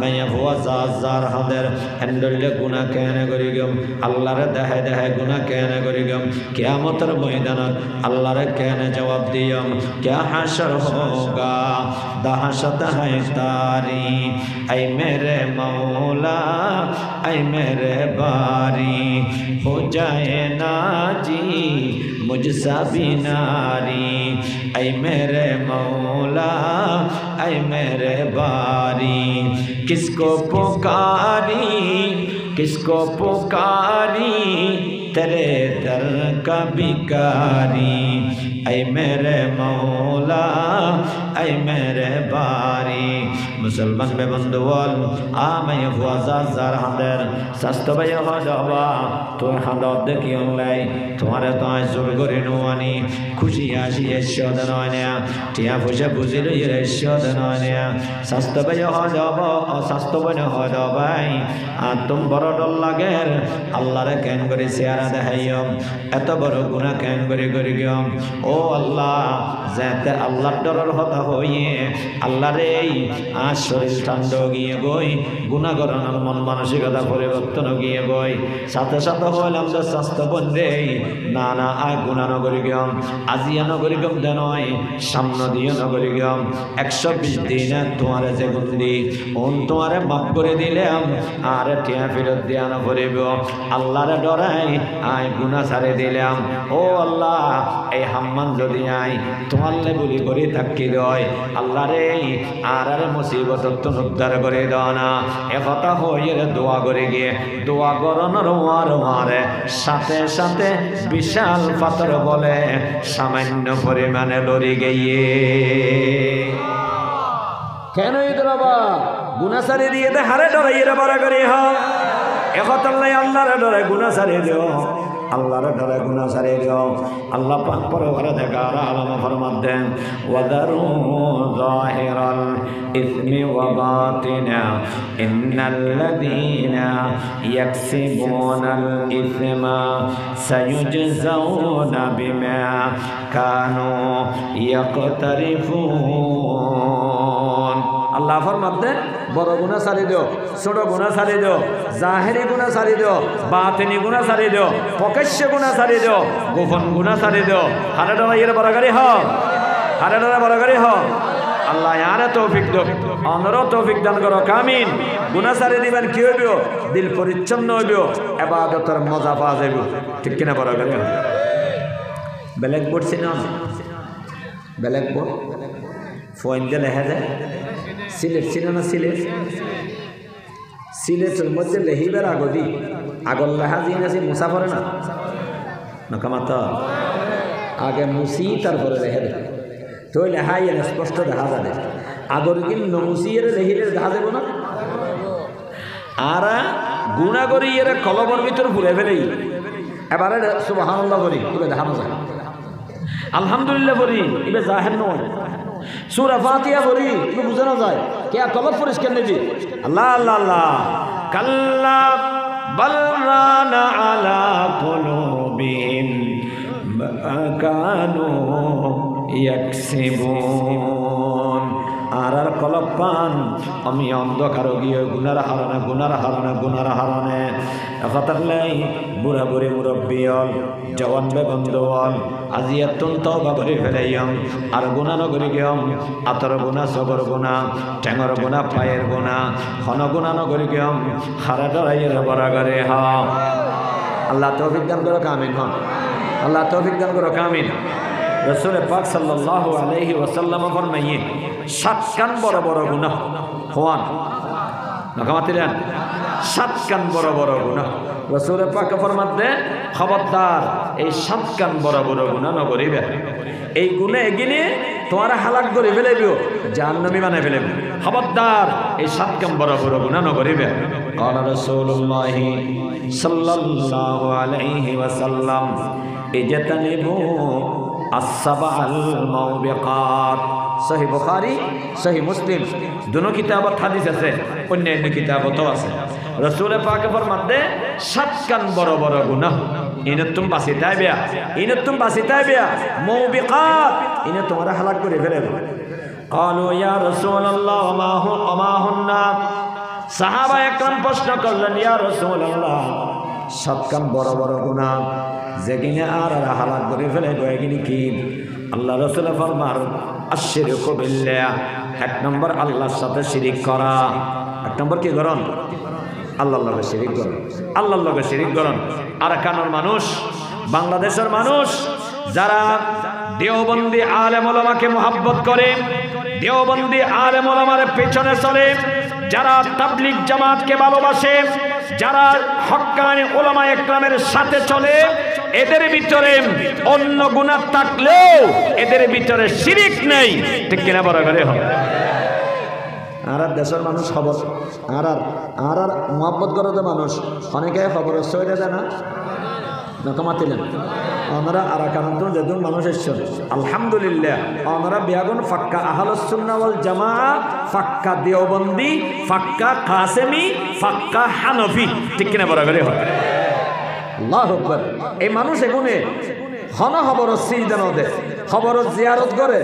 মাইয়া ভুয়া যার হাদের হ্যান্ডলে গুণা কেন করি গম আল্লাহরে দেখায় দেখায় গুণা কেন করি গম কিয়ামতের ময়দানত আল্লাহরে কেন জবাব দিয়ম क्या हशर होगा दहशत है तारी ऐ मेरे मौला ऐ मेरे बारी हो जाए ना जी मुझसा भी नारी ऐ मेरे मौला ऐ मेरे बारी किसको पुकारी तेरे दर का भिखारी ऐ मेरे मौला ऐ मेरे बारी मुसलमान में बंधु बोल मैं जार हाथेर स्वास्थ्य भाई हवा তোর হাদত দেখি অনলাই তোমারে তো আজ জোর করে নোয়ানি খুশি আসি এসদ নয় না টিয়া পয়সা বুঝি লই এসদ নয় না স্বাস্থ্য ভাই হব অস্বাস্থ্য ভাই ভাই আর তুম বড় ডর লাগে আল্লাহরে কেন করে চেহারা দেখাইম এত বড় গুনাহ কেন করে করি গম ও আল্লাহ যাতে আল্লাহর ডরের হতা হইয়ে আল্লাহরে আর শরীর ঠান্ডা গিয়ে গই গুনাহ করানোর মন মানসিকতা পরিবর্তন গিয়ে গই সাথে সাথে হইলাম যে স্বাস্থ্য বন্ধে না না আর গুণা নগরী গম আজিয়া নগরী গম নয় সামনে দিয়ে নগরী গম 120 দিন তোমারে যে গুন্দি ওন তোমারে মাফ করে দিলাম আর টিয়া ফেরত দিয়া না করিব আল্লাহরে ডরাই আয় গুনাহ ছাড়ে দিলাম ও আল্লাহ এই হাম্মান যদি আই তোমারলে বলি করে থাকি দয় আল্লাহরে আর মুসিবত তো উদ্ধার করে দাও না এ কথা হইয়ে দোয়া করে গিয়ে দোয়া করানোর মারে সাথে সাথে বিশাল পাথর বলে সামান্য পরিমাণে লড়ি গিয়ে কেন ইদরাবা গুনাহ সারি দিয়ে দে হারে ডরাইয়ে বাড়া করে হ একতাল্লাই আল্লাহর ডরে গুনাহ সারি দিও আল্লাহর ডরে গুনাহ সারি দিও আল্লাহ পাক পরওয়ারে দেখার আলামা ফরমাত দেন ওয়াদারু যাহিরাল ইসমি ওয়া বাতিনা ইন্নাল্লাযীনা ইয়াকসিবুনাল ইসমা সায়ুজজাউনা বিমা কানু ইয়াকতারিফুন আল্লাহ ফরমাত দেন বড় গুনাহ ছাড়ি দিও ছোট গুনাহ ছাড়ি দিও জাহেরি গুনাহ ছাড়ি দিও বাতিনি গুনাহ ছাড়ি দিও প্রকাশ্য গুনাহ ছাড়ি দিও গোপন গুনাহ ছাড়ি দিও হারে ডরাইয়ের বড়গারি হ হারে ডরা বড়গারি হ আল্লাহ ইয়ারে তৌফিক দাও অনরো তৌফিক দান করো আমিন গুনাহ ছাড়ি দিবেন কি হইব দিল পরিচ্ছন্ন হইব ইবাদতের মজা পাওয়া যাবে ঠিক কিনা বড়গারি ব্ল্যাক বোর্ড চিনো ব্ল্যাক বোর্ড ফোন দিয়ে লেখা যায় সিলেট চিনো না সিলেট সিলেটের মধ্যে লেহিবার আগদি আগর লেখা দিয়ে আছে মুসাফরে না নকামাত আগে মুসি তারপরে লেখা দেয় তো লেখা এর স্পষ্ট দেখা যাবে আগর কিন্তু নমুসিয়ের লেহিলে দেখা যাব না আর গুণা করি এর কলবর ভিতর ঘুরে ফেলেই এবারে সুবহানাল্লাহ বলি ইবে দেখানো যায় আলহামদুলিল্লাহ বলি ইবে জাহের নয় সূরা ফাতিহা বলি ইবে বুঝানো যায় কে কলব পরিষ্কার নেবি আল্লাহ আল্লাহ আল্লাহ কাল্লা বাল রানা আলা কুলুবিহিম মা কানু ইয়াকসিবুন আর কলব পান আমি অন্ধকার গিয়ে গুনার হারানে একাতারলাই বুড়া বুড়ি মুরব্বিয়ল জওয়ান বেগন্ধওয়াল আজি এতন তওবা করে ফেলাইয়াম আর গুনাহ নগরি গিয়ম আতর গুনাহ সবর গুনাহ ঠেঙর গুনাহ পায়ের গুনাহ খন গুনাহ নগরি গিয়ম হারা ডরাইয়ের বরাগরে হা আল্লাহ তৌফিক দান করো আমিন হন আল্লাহ তৌফিক দান করো আমিন রাসূল পাক সাল্লাল্লাহু আলাইহি ওয়াসাল্লাম ফরমাইয়ে 7 কান বড় বড় গুনাহ হওয়ান নাকামাতিলেন 7 কান বড় বড় গুনাহ রাসূল পাক ফরমাতে খবরদার এই 7 কান বড় বড় গুনাহ ন করিবে এই গুনাহ এগিনে তোমার হালাক করে ফেলাইবো জাহান্নামী বানাই ফেলাইবো খবরদার এই 7 কান বড় বড় গুনাহ ন করিবে ক্বালা রাসূলুল্লাহ সাল্লাল্লাহু আলাইহি ওয়াসাল্লাম ইজতানিবু আসসাবাল মাউবিকাত সহিহ বুখারী সহিহ মুসলিম দুনো কিতাবত হাদিস আছে অন্যান্য কিতাবতও আছে রাসূল পাক ফরমাতে 7 কান বড় বড় গুনাহ ইনে তুমি বাঁচিতাই বিয়া মাউবিকাত ইনে তোমার হালাক করে ফেলবে ক্বালু ইয়া রাসূলুল্লাহ ওমা হুন্না সাহাবা একরাম প্রশ্ন করলেন ইয়া রাসূলুল্লাহ 7 কান বড় বড় গুনাহ যেগিনে আর হালাক করে ফেলাইব এগিনি কি আল্লাহ রাসূল ফরমার আশরিকু বিল্লাহ এক নম্বর আল্লাহর সাথে শিরিক করা এক নম্বর কি করন আল্লাহর লগে শিরিক করন আর কানোর মানুষ বাংলাদেশের মানুষ যারা দেওবন্দি আলেম ওলামাকে মহব্বত করে দেওবন্দি আলেম ওলামার পেছনে চলে যারা তাবলীগ জামাতকে ভালোবাসে যারা হক্কানি উলামা একরামের সাথে চলে এদের ভিতরে অন্য গুনাহ থাকলেও এদের ভিতরে শিরিক নেই ঠিক কিনা বড় করে হয় আর দেশের মানুষ খবর আর মহব্বত করে তো মানুষ অনেকে খবর সইলে দেয় না নকমাতিলেন ওনারা আর কারণ যেদিন মানুষ এসছেন আলহামদুলিল্লাহ ওনারা বিয়াগুন ফাক্কা আহলুস সুন্নাহ ওয়াল জামাআহ ফাক্কা দেওবন্দি ফাক্কা কাসেমি ফাক্কা হানফি ঠিক কিনা বড় করে হয় আল্লাহু আকবার এই মানুষ এগুনে হন খবর সিজদা নদে খবর জিয়ারত করে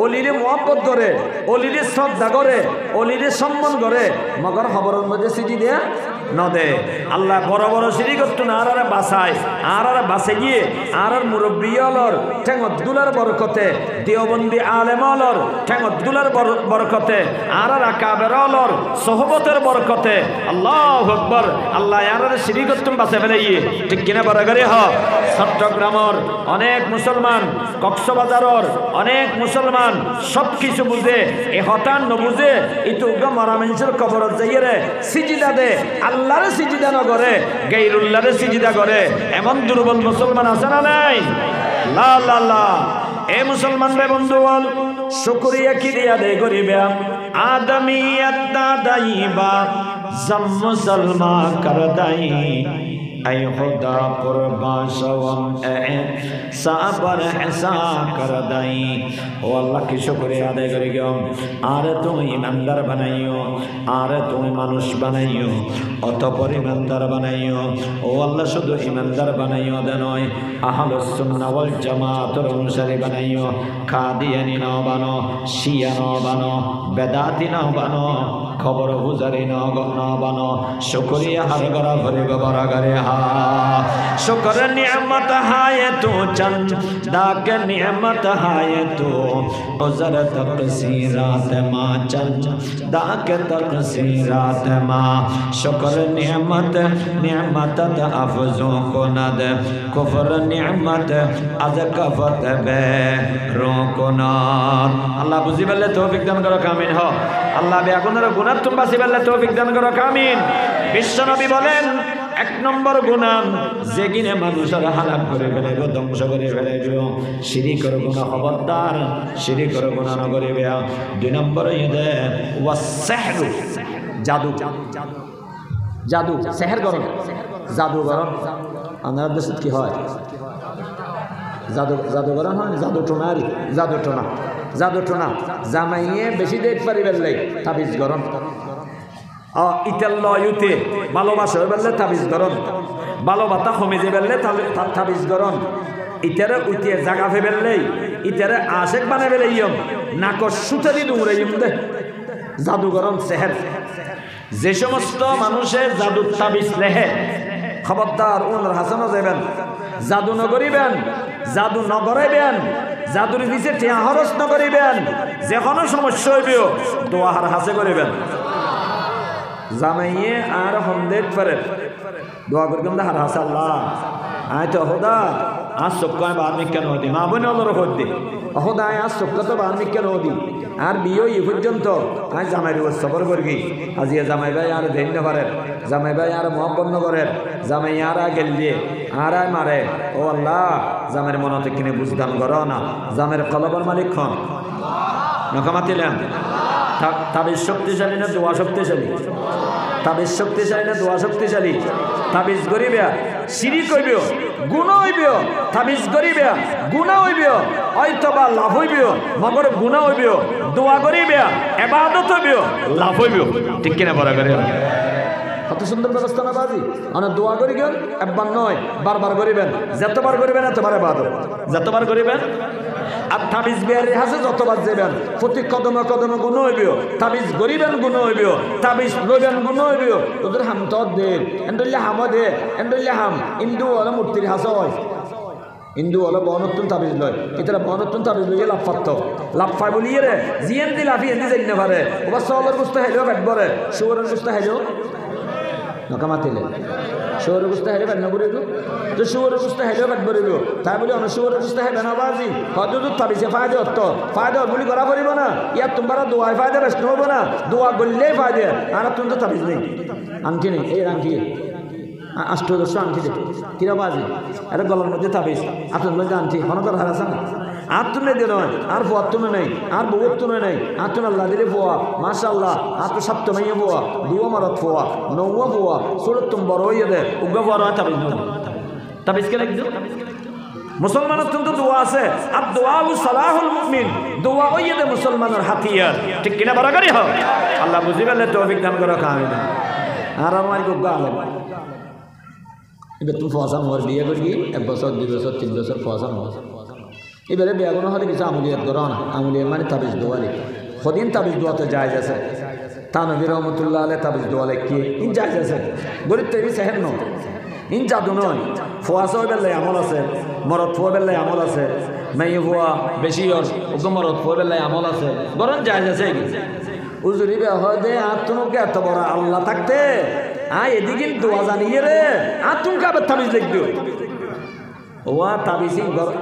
অলিরে মহব্বত করে অলিরে শ্রদ্ধা করে অলিরে সম্মান করে মগর খবরের মধ্যে সিজি দেয়া নদে আল্লাহ বড় বড় শিরিক করতো না আর বাসায় আর বাসে গিয়ে আর মুরব্বী অলর ঠেঙত দুলার বরকতে দেওবন্দি আলেম অলর ঠেঙত দুলার বরকতে আর আকাবের অলর সোহবতের বরকতে আল্লাহু আকবার আল্লাহ আর শিরিক করতো বাসে ফেলে গিয়ে ঠিক কিনা বড় করে হ চট্টগ্রামের অনেক মুসলমান কক্সবাজারের অনেক মুসলমান সব কিছু বুঝে এ হতান নবুঝে ইতু মরা মানুষের কবরত যাইয়ে সিজিদা দে আল্লাহরে সিজদা না করে গায়রুল্লাহরে সিজদা করে এমন দুর্বল মুসলমান আছে না নাই লা লা লা এ মুসলমান রে বন্ধু বল শুকরিয়া কি দিয়া দে করিবে আদমিয়ত দাদাইবা জম মুসলমা করদাই ऐ खुदा कुर्बा शवम साबर ऐसा कर दाई ओ अल्लाह की शुक्रिया अदा करी गयो आरे तुम ईमानदार बनाइयो आरे तुम मानुष बनाइयो অতঃপর ईमानदार बनाइयो ओ अल्लाह शुद्ध ईमानदार बनाइयो देनय আহলুস সুন্নাহ ওয়াল জামাতের অনুসারী बनाइयो কাদিয়ানি না বানো শিয়া না বানো বেদাতি না বানো খবর বুজারি না বানো শুকরিয়া হার করা ভরে গবরা করে शुक्र नियमत है तो चंद दाग नियमत है तो उजर तकसीरात माँ चंद दाग तकसीरात माँ शुक्र नियमत अफजों को नद कुफर नियमत अज कफत बे रोको नार अल्लाह बुझी बल्ले तौफीक दान करो कामिन हो अल्लाह बेगुनाह गुनाह तुम बासी बल्ले तौफीक दान करो कामिन विश्व नबी बोलेन एक नम्बर गुनाह जेगिने मानुषर हालाक करे फेलाइबो ध्वंस करे फेलाइबो शिरिकर गुनाह खबरदार शिरिकर गुनाह न करिबे दुई नम्बर इदे वासहरु जादू জাদু সেহের গরম জাদু গরম আপনার দেশে কি হয় জাদুগরম হয় জাদু টোনা জামাইয়ে বেশি দেখ পারি বেললে তাবিজ গরম ইতে ভালোবাসা বেললে তাবিজ গরম ভালোবাসা কমে যে বেললে তাবিজ গরম ইতারে উঠিয়ে জাগা ফে বেললেই ইতারে আশেক বানে বেলে ইয়ম নাকর সুতারি ডুমরে ইয়ম দে জাদু গরম সেহের যে সমস্ত মানুষের জাদু তাবিজ লেহে খবরদার ওনার হাসানো যাবেন জাদু নগরিবেন জাদু নগরাইবেন জাদুর দিছে টিয়া খরচ নগরিবেন যে কোনো সমস্যা হইবেও দোয়াহার হাসে করিবেন জামাইয়ে আর হমদেদ পারে দোয়া করবেন হার হাসে আল্লাহ আয় তো হোদা आज सबका बार्मिक्या नदी मा बने अलर होते अहोदाय आज सबका तो बार्मिक्या नदी और बियो ये पर्यंत आज जामाई रोज सफर करगी आज ये जामाई भाई यार धैर्य करे जामाई भाई यार मोहब्बत न करे जामाई यार गेल लिए आराय मारे ओ अल्लाह जामेर मनते किने बुझदान करो ना जामेर कलबर मालिक खन नकामातिलेन ताबिज शक्तिशाली ना दुआ शक्तिशाली ताबिज शक्तिशाली ना दुआ शक्तिशाली ताबिज गरीबिया শিরিক হইবে গুনাহ হইবে তাবিজ করিবে গুনাহ হইবে হয়তোবা লাভ হইবে মগর গুনাহ হইবে দোয়া করিবে ইবাদত হইবে লাভ হইবে ঠিক কিনা বড় করে কত সুন্দর ব্যবস্থা না বাজি মানে দোয়া করি গেল একবার নয় বারবার করিবেন যতবার করিবেন এতবার ইবাদত যতবার করিবেন আর তাবিজ বিয়ারে হাসে যতবার যাবেন প্রতি কদমে কদমে গুনাহ হইবে তাবিজ করিবেন গুনাহ হইবে তাবিজ লইবেন গুনাহ হইবে ওদের হাম তো দে এন্ডুল্লাহ হামদে এন্ডুল্লাহ হাম ইন্দু ওলা মূর্তির হাসে হয় ইন্দু ওলা বনতুন তাবিজ লয় এটা বনতুন তাবিজ লইয়ে লাভ পাতো লাভ পাই বলিয়ে রে জিএন দি লাফি এনে যাই না পারে ওবা সওয়ালের গুস্তা হেলো কাটবরে শুয়োরের গুস্তা হেলো নকামাতিলে শুয়োরের গুস্তা হেলো কাট না বলিলো তো শুয়োরের গুস্তা হেলো কাট বলিলো তাই বলি অন শুয়োরের গুস্তা হেবে না বাজি হযরত তাবিজে ফায়দা হতো ফায়দা বলি করা পড়িব না ইয়া তোমরা দোয়া ফায়দা বেশ নব না দোয়া করলে ফায়দা আর তুমি তো তাবিজ নেই আনকি নেই এই আনকি আষ্টদশ আনকি দে কিরা বাজি আরে গলার মধ্যে তাবিজ আপনার মধ্যে আনকি হনকর হারাছে না আর তুমি দে নয় আর ফুয়া তুমি নেই আর বউ তুমি নেই আর তুমি আল্লাহ দিলে ফুয়া মাশাআল্লাহ আর তো সপ্তমী ফুয়া দুয়া মারত ফুয়া নৌয়া ফুয়া সুরত তুমি বড় হইয়ে দে উগা বড় তাবিজ নয় তাবিজ কে লাগবে মুসলমানের তো দোয়া আছে আর দোয়া সালাহুল মুমিন দোয়া হইয়ে দে মুসলমানের হাতিয়ার ঠিক কিনা বরাবরই হয় আল্লাহ বুঝিবেলে তৌফিক দান করো আমিন আর আমার গুগা আলেম এবার তুমি ফসান হওয়ার বিয়ে করি 1 বছর 2 বছর 3 বছর ফসান হওয়া এবারে বিয়ে কোনো হলে কিছু আমলিয়াত করো না আমলিয়াত মানে তাবিজ দোয়া লিখি সদিন তাবিজ দোয়াতে জায়েজ আছে তানবী রহমতুল্লাহ আলাইহি তাবিজ দোয়া লিখি ইন জায়েজ আছে গরিব তেরি সেহেন ন ইন জাদু নয় ফোয়াসা বেলায় আমল আছে মরদ ফোয়া বেলায় আমল আছে মেয়ে ফোয়া বেশি ওকে মরদ ফোয়া বেলায় আমল আছে বরং জায়েজ আছে উজুরি বে হয় দে আর তোমাকে এত বড় আল্লাহ থাকতে এদিকে দোয়া জানিয়ে রে আর তুমি কাবে তাবিজ লিখবে ওয়া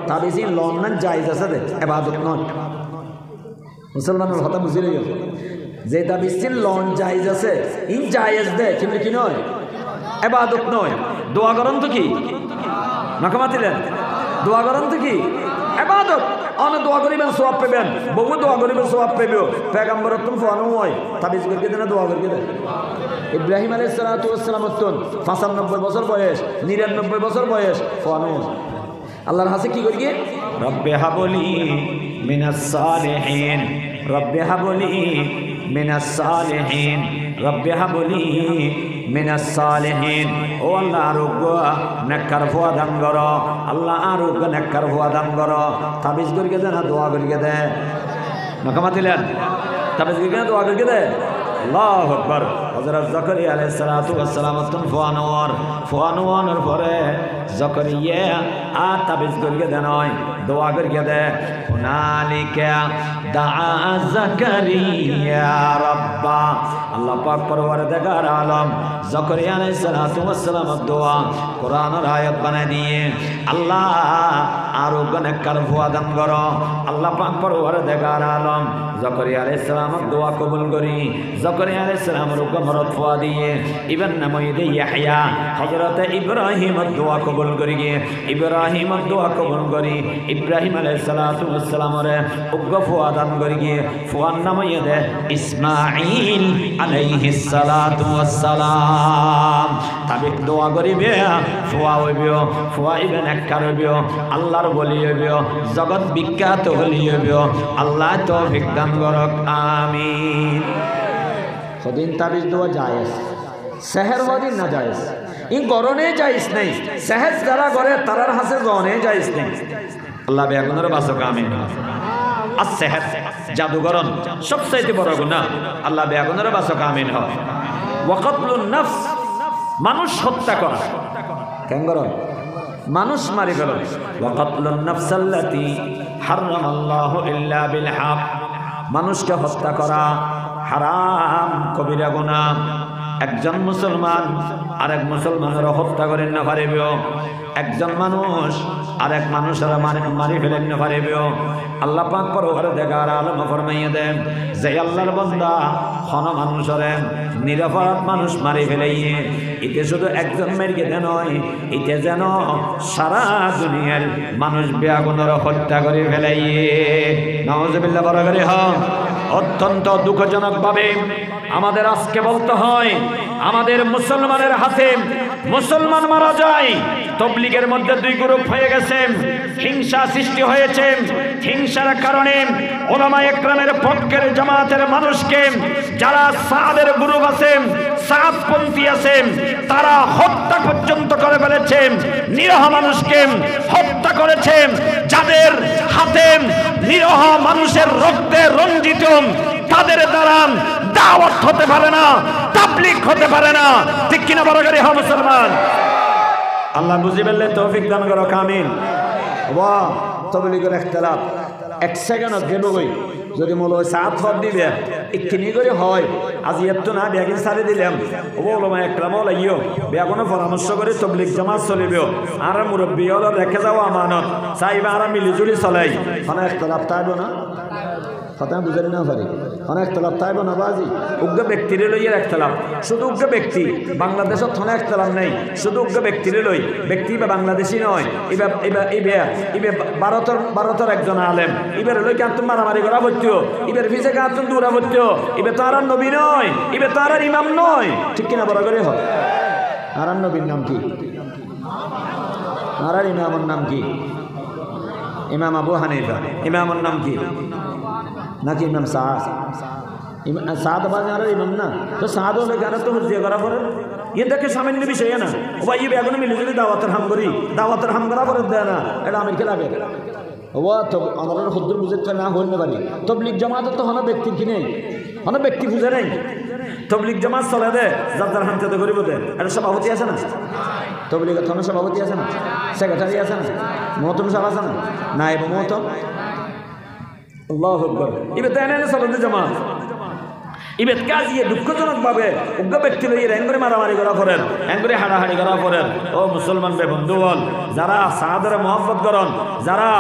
তাবিজি লন্ডন জায়েজ আছে দে ইবাদত নয় মুসলমানের কথা বুঝিলে যে তাবিজিন লন জায়েজ আছে ইন জায়েজ দে কিন্তু কি নয় ইবাদত নয় দোয়া করেন তো কি নাকামাতিলেন দোয়া করেন তো কি ইবাদত অনেক দোয়া করিবেন সওয়াব পাবেন বহু দোয়া করিবেন সওয়াব পাবেও পয়গম্বর তুমি ফোয়ানো হয় তাবিজ করে দেন দোয়া করে দেন ইব্রাহিম আলাইহিস সালাতু ওয়াস সালাম 95 বছর বয়স 99 বছর বয়স ফোয়ানো আল্লাহর হাসে কি করি রব্বে হাবলি মিনাস সালিহিন রব্বে হাবলি মিনাস সালিহিন রব্বে হাবলি মিনাস সালিহিন ও আল্লাহ আরোগ্য নেককার ফুয়া দান করো আল্লাহ আরোগ্য নেককার ফুয়া দান করো তাবিজ করিকে দে না দোয়া করিকে দে নকামাতিলেন তাবিজ করিকে দোয়া করিকে দে আল্লাহু আকবার হযরত জাকারিয়া আলাইহিস সালাতু ওয়াস সালাম ফোয়ানোর পরে জাকারিয়া আর তাবিজ করিকে দে নয় দোয়া করিকে দে হুনালিকা দাআ জাকারিয়া রাব্বা আল্লাহ পাক পরওয়ারদিগার আলম জাকারিয়া আলাইহিস সালাতু ওয়াস সালামের দোয়া কোরআনের আয়াত বানায় দিয়ে আল্লাহ আরোগ্য নেককার ফুয়া দান করো আল্লাহ পাক পরওয়ারদিগার আলম জাকারিয়া আলাইহিস সালামের দোয়া কবুল করি জাকারিয়া আলাইহিস সালাম রোগ মরদ ফুয়া দিয়ে ইবেন নামইদে ইয়াহইয়া হযরত ইব্রাহিম দোয়া কবুল করি গিয়ে ইব্রাহিম দোয়া কবুল করি ইব্রাহিম আলাইহিস সালাতু ওয়াস সালামরে উগ্র ফুয়া দান করি গিয়ে ফুয়ার নামইদে ইসমাঈল আলাইহিস সালাতু ওয়াস সালাম তাবিক দোয়া করিবে ফুয়া হইবিও ফুয়া ইবেন এককার হইবিও আল্লাহর ওলি হইবিও জগৎ বিখ্যাত ওলি হইবিও আল্লাহ তৌফিক দান করক আমিন সদিন তাবিজ দোয়া জায়েজ সেহর ওয়াদিন না জায়েজ ই গরনে জায়েজ নাই সেহর যারা করে তারার হাসে জনে জায়েজ নাই আল্লাহ বেগুনের বাসক আমিন আর সেহর জাদুগরন সবচেয়ে বড় গুনাহ আল্লাহ বেগুনের বাসক আমিন হয় ওয়াকাতলুন নফস মানুষ হত্যা করা কেন গরন মানুষ মারি গেল ওয়াকাতলুন নফসাল্লাতী হারামাল্লাহু ইল্লা বিল হক মানুষকে হত্যা করা হারাম কবিরা গুনাহ একজন মুসলমান আরেক মুসলমানের হত্যা করেন না পারিবে একজন মানুষ আরেক মানুষের মারি ফেলেন না পারিবে আল্লাহ পাক পরওয়ারদিগার আলম ফরমাইয়া দেন যে আল্লাহর বান্দা কোন মানুষের নিরপরাধ মানুষ মারি ফেলাইয়ে এতে শুধু একজন মেরকে দেন নয় এতে যেন সারা দুনিয়ার মানুষ বেগুনের হত্যা করে ফেলাইয়ে নাউজুবিল্লাহ বড় করে অত্যন্ত দুঃখজনকভাবে আমাদের আজকে বলতে হয় আমাদের মুসলমানের হাতে মুসলমান মারা যায় তবলিগের মধ্যে দুই গ্রুপ হয়ে গেছে হিংসা সৃষ্টি হয়েছে হিংসার কারণে উলামা ইকরামের পক্ষের জামাতের মানুষকে যারা সাদের গ্রুপ আছে সাদপন্থী আছে তারা হত্যা পর্যন্ত করে ফেলেছে নিরহ মানুষকে হত্যা করেছে যাদের হাতে নিরহ মানুষের রক্তে রঞ্জিত তাদের দ্বারা দাওয়াত হতে পারে না তাবলীগ হতে পারে না ঠিক কিনা বড় করে হ মুসলমান আল্লাহ বুঝি বললে তৌফিক দান করো আমিন ওয়া তাবলীগের ইখতিলাফ এক সেকেন্ড গেল গই যদি মূল সাত হদ দিবে ইকিনি করে হয় আজ এত না বেগিন সারি দিলাম ও ওলামা ইকরাম লাইও বেগুনে পরামর্শ করে তবলীগ জামাত চলিবে আর মুরব্বি হলো রেখে যাও আমানত চাইবা আর মিলিজুলি চলাই মানে ইখতিলাফ তাইব না কথা বুঝারি না পারি অনেক ইখতিলাফ তাইব না বাজি উগ্র ব্যক্তিরে লইয়ের ইখতিলাফ শুধু উগ্র ব্যক্তি বাংলাদেশত থানা ইখতিলাফ নাই শুধু উগ্র ব্যক্তিরে লই ব্যক্তি বা বাংলাদেশি নয় ইবে ভারতের একজন আলেম ইবের লই কাতুন মারামারি করা হচ্ছে ইবের পিছে কাতুন দৌড়া হচ্ছে ইবে তো আর নবী নয় ইবে তো আর ইমাম নয় ঠিক কিনা বড় করে হয় আর নবীর নাম কি আর ইমামের নাম কি ইমাম আবু হানিফা ইমামের নাম কি নাকি ইমাম সাদ বাজার ইমাম না তো সাদ হলে যারা তো হুজিয়া করা পড়ে ये देखे सामान्य विषय है ना वो ये बेगुन मिली जुली दावतर हम करा पड़े देना ना এটা আমি খেলাবে वो तो আমাদের হুজুর বুঝতে না হইতে পারি তবলিগ জামাত তো হনা ব্যক্তি কি নেই হনা ব্যক্তি বুঝে নাই তবলিগ জামাত চলে দে যার হামতে তো করিব দে এটা সভাপতি আছে না তবলিগ থানা সভাপতি আছে না সেক্রেটারি আছে না মহতম সাহেব আছে না নায়েব মহতম আল্লাহু আকবার ইবে তো এনে চলে জামাত ইবেত কাজিয়ে দুঃখজনকভাবে উগ্র ব্যক্তি লইয়ে এঙ্গরে মারামারি করা পড়েন এঙ্গরে হাড়াহাড়ি করা পড়েন ও মুসলমান বে বন্ধুগণ যারা সাদের মহব্বত করেন যারা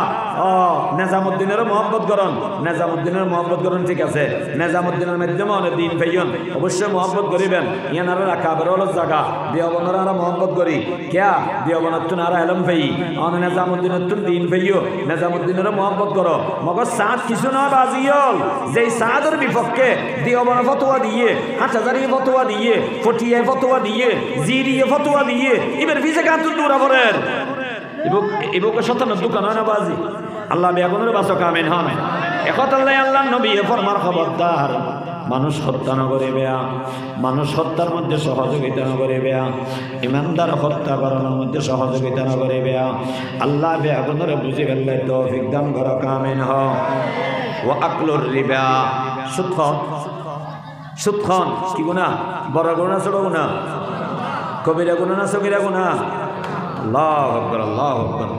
নেজামুদ্দিনের মহব্বত করেন নেজামুদ্দিনের মহব্বত করেন ঠিক আছে নেজামুদ্দিনের মাধ্যমে অনেক দিন পাইন অবশ্যই মহব্বত করিবেন ইয়ানারা রাখাবের হল জায়গা দেওবনের আরা মহব্বত করি কেয়া দেওবনের তুন আরা এলম পাই অন নেজামুদ্দিনের তুন দিন পাইও নেজামুদ্দিনের মহব্বত করো মগর সাদ কিছু না বাজিয়ল যেই সাদের বিপক্ষে দেওবনের ফতোয়া দিয়ে হাজারি ফতোয়া দিয়ে ফটিয়ে ফতোয়া দিয়ে জিরিয়ে ফতোয়া দিয়ে এবার ভিজে কাতুন দৌড়া পড়েন ইবুকে শতান্ন দোকান হয় না বাজি আল্লাহ বেগুনের বাসক আমিন হন একত আল্লাহ নবী ফরমার খবরদার মানুষ হত্যা না করিবে মানুষ হত্যার মধ্যে সহযোগিতা না করিবে ইমানদার হত্যা করানোর মধ্যে সহযোগিতা না করিবে আল্লাহ বেগুনের বুঝি ফেললে তৌফিক দান করক আমিন হ ও আকলুর রিবা সুৎখন কি গুনাহ বড় গুনাহ ছোট গুনাহ কবিরা গুনাহ না সগীরা গুনাহ আল্লাহু আকবার আল্লাহু আকবার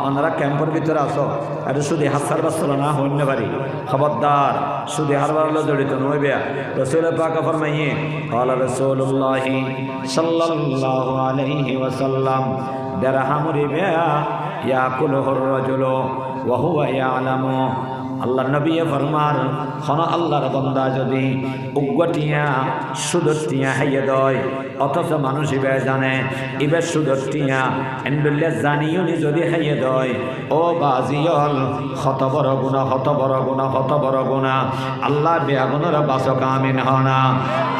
আপনারা ক্যাম্পের ভিতরে আসো এটা শুধু হাসার বাসলা না হইতে পারি খবরদার শুধু হারবার জড়িত নইবে রাসূল পাক ফরমাইয়ে ক্বালা রাসূলুল্লাহ সাল্লাল্লাহু আলাইহি ওয়াসাল্লাম দিরহাম রিবা ইয়াকুলুর রাজুলু ওয়া হুয়া ইয়ালামু আল্লাহ নবী ফরমার হন আল্লাহর বান্দা যদি উগ্গটিয়া সুদটিয়া হাইয়ে দয় অথচ মানুষ ইবে জানে ইবে সুদটিয়া এন্ডুল্লে জানিওনি যদি হাইয়ে দয় ও বাজিয়ল হত বড় গুনাহ হত বড় গুনাহ হত বড় গুনাহ আল্লাহ বেআগুনের বাসক আমিন হনা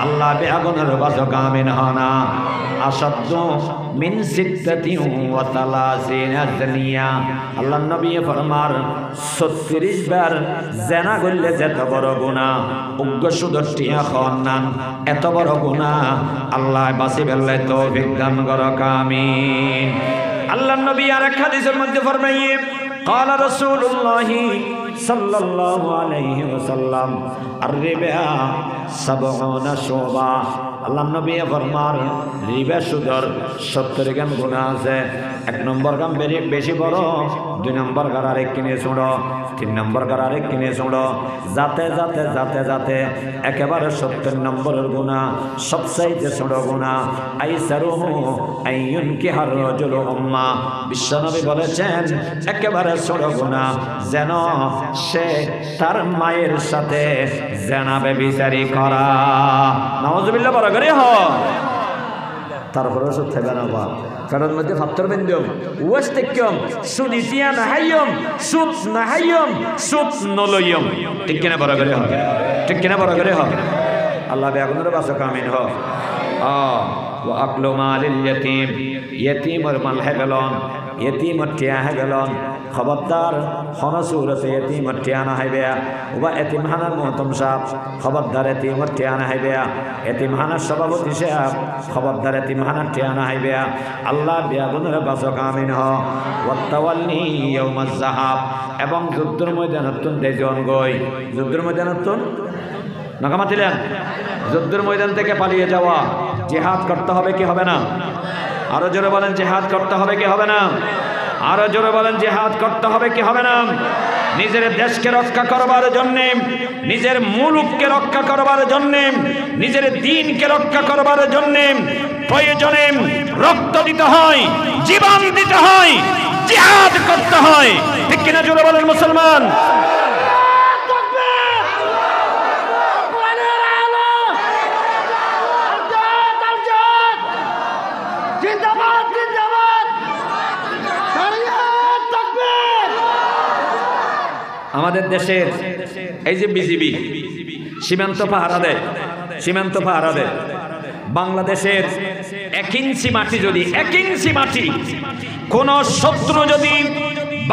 আল্লাহ বেআগুনের বাসক আমিন হনা আসাদ্দ মিন সিত্তাতি ওয়া তালাসিনা জানিয়া আল্লাহ নবী ফরমার 36 বার জেনা করলে যত বড় গুনাহ উগ্র সুদটিয়া খাওয়ান এত বড় গুনাহ আল্লাহ বাঁচি বেল্লে তৌফিক দান করক আমিন আল্লাহ নবী আর এক হাদিসের মধ্যে ফরমাইয়ে قال رسول الله صلى الله عليه وسلم الربا 70 شعبة আল্লাহ নবী ফরমার রিবা সুদর 70 গ্রাম গুনাহ আছে এক নম্বর গ্রাম বেশি বড় দুই নম্বর গার আরেক কিনে শুনো তিন নম্বর গার আরেক কিনে শুনো যাতে যাতে যাতে যাতে একেবারে 70 নম্বরের গুনাহ সবচাইতে ছোট গুনাহ আইসারুহু আইয়ুন কি হার রাজুল উম্মা বিশ্বনবী বলেছেন একেবারে ছোট গুনাহ যেন সে তার মায়ের সাথে জেনা ব্যভিচারী করা নাউজুবিল্লাহ বড় করে হ তারপরে সব থাকবে না বাপ কারণ মধ্যে ফাত্তর বেন্দম ওয়াস্তেকম সুদিতিয়া নাহাইয়ম সুত নাহাইয়ম সুত নলয়ম ঠিক কিনা বড় করে হ ঠিক কিনা বড় করে হ আল্লাহ বেগুনের বাসক আমিন হ ওয়া আকলু মালিল ইয়াতীম ইয়াতীমর মাল হেগলন ইয়াতীমর টিয়া হেগলন খবরদার হন সুরতে ইয়াতীমর টিয়া না হইবে ওবা এতিমখানার মুহতম সাহেব খবরদার এতিমর টিয়া না হইবে এতিমখানার সভাপতি সাহেব খবরদার এতিমখানার টিয়া না হইবে আল্লাহ বেগুনের বাসক আমিন হ ওয়াতাওয়াল্লি ইয়াউমাজ যাহাব এবং যুদ্ধের ময়দানতুন দেজন গই যুদ্ধের ময়দানতুন নাকামাতিলেন যুদ্ধের ময়দান থেকে পালিয়ে যাওয়া জিহাদ করতে হবে কি হবে না আরো জোরে বলেন জিহাদ করতে হবে কি হবে না আরো জোরে বলেন জিহাদ করতে হবে কি হবে না নিজের দেশকে রক্ষা করবার জন্য নিজের মুলুককে রক্ষা করবার জন্য নিজের দ্বীনকে রক্ষা করবার জন্য প্রয়োজনে রক্ত দিতে হয় জীবন দিতে হয় জিহাদ করতে হয় ঠিক কিনা জোরে বলেন মুসলমান আমাদের দেশের এই যে বিজিবি সীমান্ত পাহারা দেয় বাংলাদেশের 1 ইঞ্চি মাটি যদি 1 ইঞ্চি মাটি কোন শত্রু যদি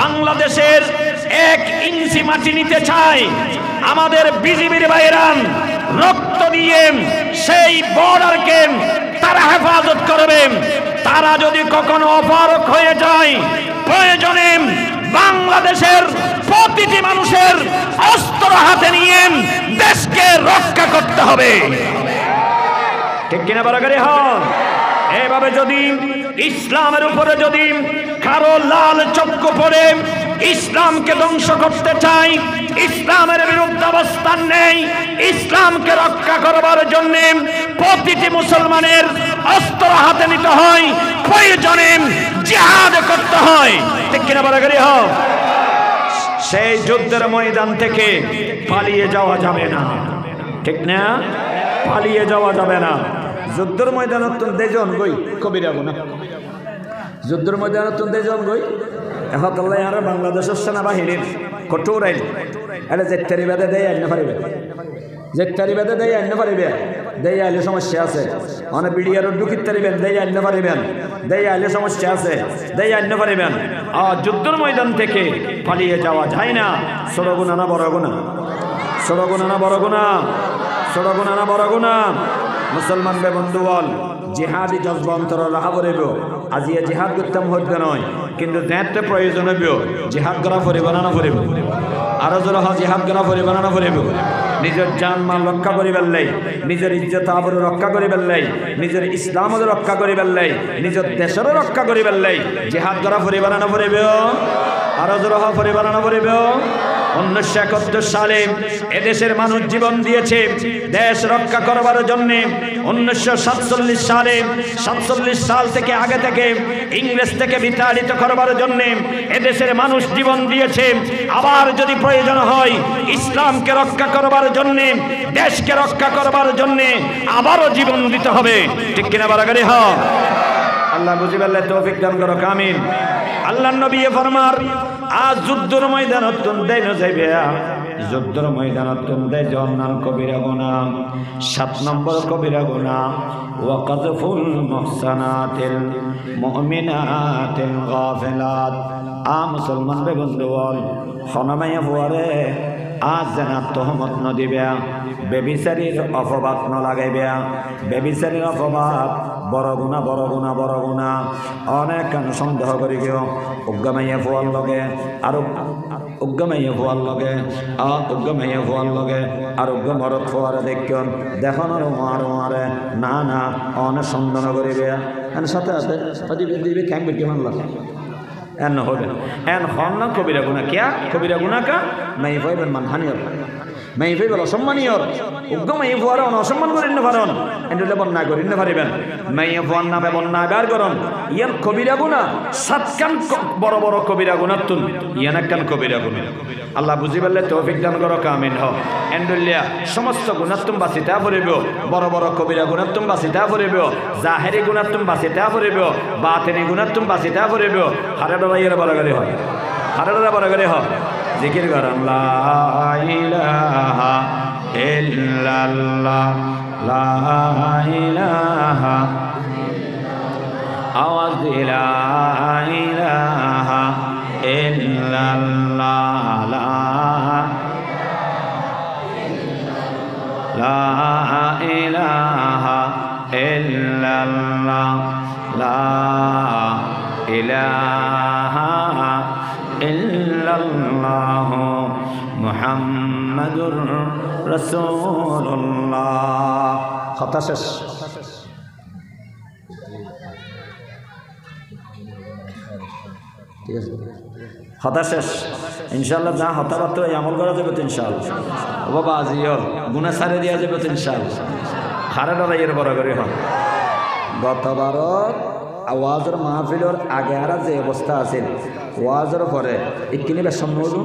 বাংলাদেশের 1 ইঞ্চি মাটি নিতে চায় আমাদের বিজিবির বাইরান রক্ত দিয়ে সেই বর্ডারকে তারা হেফাজত করবেন তারা যদি কখনো অপারক হয়ে যায় প্রয়োজনে বাংলাদেশের প্রতিটি মানুষের অস্ত্র হাতে নিয়ে দেশকে রক্ষা করতে হবে ঠিক কিনা বরাবরই হন এইভাবে যদি ইসলামের উপরে যদি কারো লাল চক্ষু পড়ে ইসলামকে ধ্বংস করতে চাই ইসলামের বিরুদ্ধে অবস্থান নেই ইসলামকে রক্ষা করবার জন্য প্রতিটি মুসলমানের অস্ত্র হাতে নিতে হয় প্রয়োজনে জিহাদ করতে হয় ঠিক কিনা বরাবরই হন সেই যুদ্ধের ময়দান থেকে পালিয়ে যাওয়া যাবে না ঠিক না পালিয়ে যাওয়া যাবে না যুদ্ধের ময়দানত দেজন গই কবিরা গুনাহ যুদ্ধের ময়দানত দেজন গই এখন আল্লাহ আর বাংলাদেশের সেনাবাহিনীর কঠোর আইন এটা জেট্টারি বেদে দেয় আইন পারিবে জেট্টারি বেদে দেয় আইন পারিবে দেয় আইলে সমস্যা আছে মানে বিডিআর ঢুকিতে পারিবেন দেয় আইন পারিবেন দেয় আইলে সমস্যা আছে দেয় আইন পারিবেন যুদ্ধের ময়দান থেকে পালিয়ে যাওয়া যায় না ছোট গুনাহ না বড় গুনাহ ছোট গুনাহ না বড় গুনাহ ছোট গুনাহ না বড় গুনাহ মুসলমান বে বন্ধু বল জিহাদি জজ্বা অন্তর রাখা পড়িব আজিয়া জিহাদ করতাম হতে নয় কিন্তু যেতে প্রয়োজন হইব জিহাদ করা পড়িব না পড়িব আরো জোর জিহাদ করা পড়িব না পড়িব নিজের জান মাল রক্ষা করিবার লাই নিজের ইজ্জত আবরু রক্ষা করিবার লাই নিজের ইসলামও রক্ষা করিবার লাই নিজের দেশেরও রক্ষা করিবার লাই জিহাদ করা পড়িব না পড়িব আরো জোর পড়িব না পড়িব 1971 সালে এদেশের মানুষ জীবন দিয়েছে দেশ রক্ষা করবার জন্য। 1947 সালে 47 সাল থেকে আগে থেকে ইংরেজ থেকে বিতাড়িত করবার জন্য এদেশের মানুষ জীবন দিয়েছে। আবার যদি প্রয়োজন হয় ইসলামকে রক্ষা করবার জন্য, দেশকে রক্ষা করবার জন্য আবারও জীবন দিতে হবে। ঠিক কিনা বারাগারি হ? আল্লাহ বুঝি বললে তৌফিক দান করো, আমিন। আল্লাহ নবী ফরমার আজ যুদ্ধের ময়দানত দেয় না যাইবে, যুদ্ধের ময়দানত দেয় জাহান্নাম কবিরা গুনাহ। 7 নম্বর কবিরা গুনাহ ওয়াকাযফুল মুহসানাতিল মুমিনাতিল গাফিলাত। মুসলমান বে বন্ধুগণ, খনমাইয়া ফুয়ারে আজ যেন তহমত নদিবে, বেবিচারীর অপবাদ ন লাগাইবে। বেবিচারীর অপবাদ বড় গুণা, বড় গুণা, বড় গুণা। অনেক সন্দেহ করি কেউ উগ্গামাইয়া ফুয়ার লগে আর উগ্গামাইয়া ফুয়ার লগে উগ্গামাইয়া ফুয়ার লগে আর উগ্গ মরদ ফুয়ারে দেখুন দেখুন আর মারে না না অনেক সন্দেহ করিবে। সাথে সাথে দিবে ক্যাম্প বেটি মানলাম এন হবে এন হন না কবিরা গুণা। কিয়া কবিরা গুণা কা মাই ভাইবেন মানহানিয়র, মাই ভাইবেন অসম্মানীয়র। উগ্গ মাই ফুয়ারে অসম্মান করেন না পারন, এন্ডলে বন্যা করেন না পারিবেন। মাই ফুয়ার নামে বন্যা বের করন, ইয়ার কবিরা গুণা। 7 কান বড় বড় কবিরা গুণার তুন ইয়ান এক কান কবিরা গুণা। আল্লাহ বুঝি বললে তৌফিক দান করো, আমিন হ। এন্ডলিয়া সমস্ত গুণার তুম বাঁচিতা পড়িব, বড় বড় কবিরা গুণার তুম বাঁচিতা পড়িব, জাহেরি গুণার তুম বাঁচিতা পড়িব, বাতিনি গুণার তুম বাঁচিতা পড়িব। হারাডা ভাইয়ের বরাগারি হয়, হারাডা বরাগারি হয়। জিকির করেন লা ইলাহা ইল্লাল্লাহ, লা ইলাহা, আওয়াজ দিলা ইলাহা ইল্লাল্লাহ, লা ইলাহা ইল্লাল্লাহ, লা ইলাহা ইল্লাল্লাহ মুহাম্মাদুর রাসূলুল্লাহ। কথা শেষ। ঠিক আছে, হতা শেষ। ইনশাল্লাহ যা হতাবার্ত আমল করা যাবে তো ইনশাল্লাহ। ও বাবা আজিয়র গুনাহ সারে দেওয়া যাবে তো ইনশাল্লাহ। খারা ডরাইয়ের বড় করে হন। গতবারত ওয়াজের মাহফিলের আগে আর যে অবস্থা আছে ওয়াজের পরে ইকিনি বেশম নজু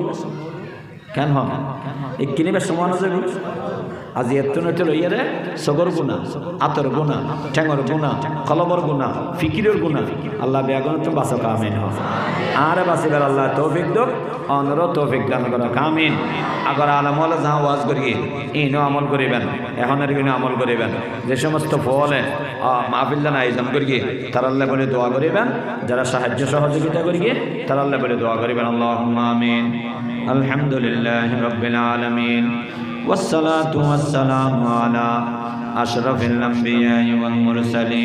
কেন হন ইকিনি বেশম নজু। আজি এত নইতে লইয়ারে সগর গুণা, আতর গুণা, ঠেঙর গুণা, কলবর গুণা, ফিকিরের গুণা। আল্লাহ বেগুন তুমি বাঁচো, আমিন হ। আর বাঁচিবার আল্লাহ তৌফিক দোক, অনর তৌফিক দান করো, আমিন। আগর আলমলে যা ওয়াজ করিয়ে ইনো আমল করিবেন, এখনের কিনো আমল করিবেন। যে সমস্ত ফলে মাহফিলদান আয়োজন করিয়ে তার আল্লাহ বলে দোয়া করিবেন, যারা সাহায্য সহযোগিতা করিয়ে তার আল্লাহ বলে দোয়া করিবেন। আল্লাহুম্মা আমিন। আলহামদুলিল্লাহি রাব্বিল আলামিন والصلاة والسلام على أشرف الأنبياء والمرسلين।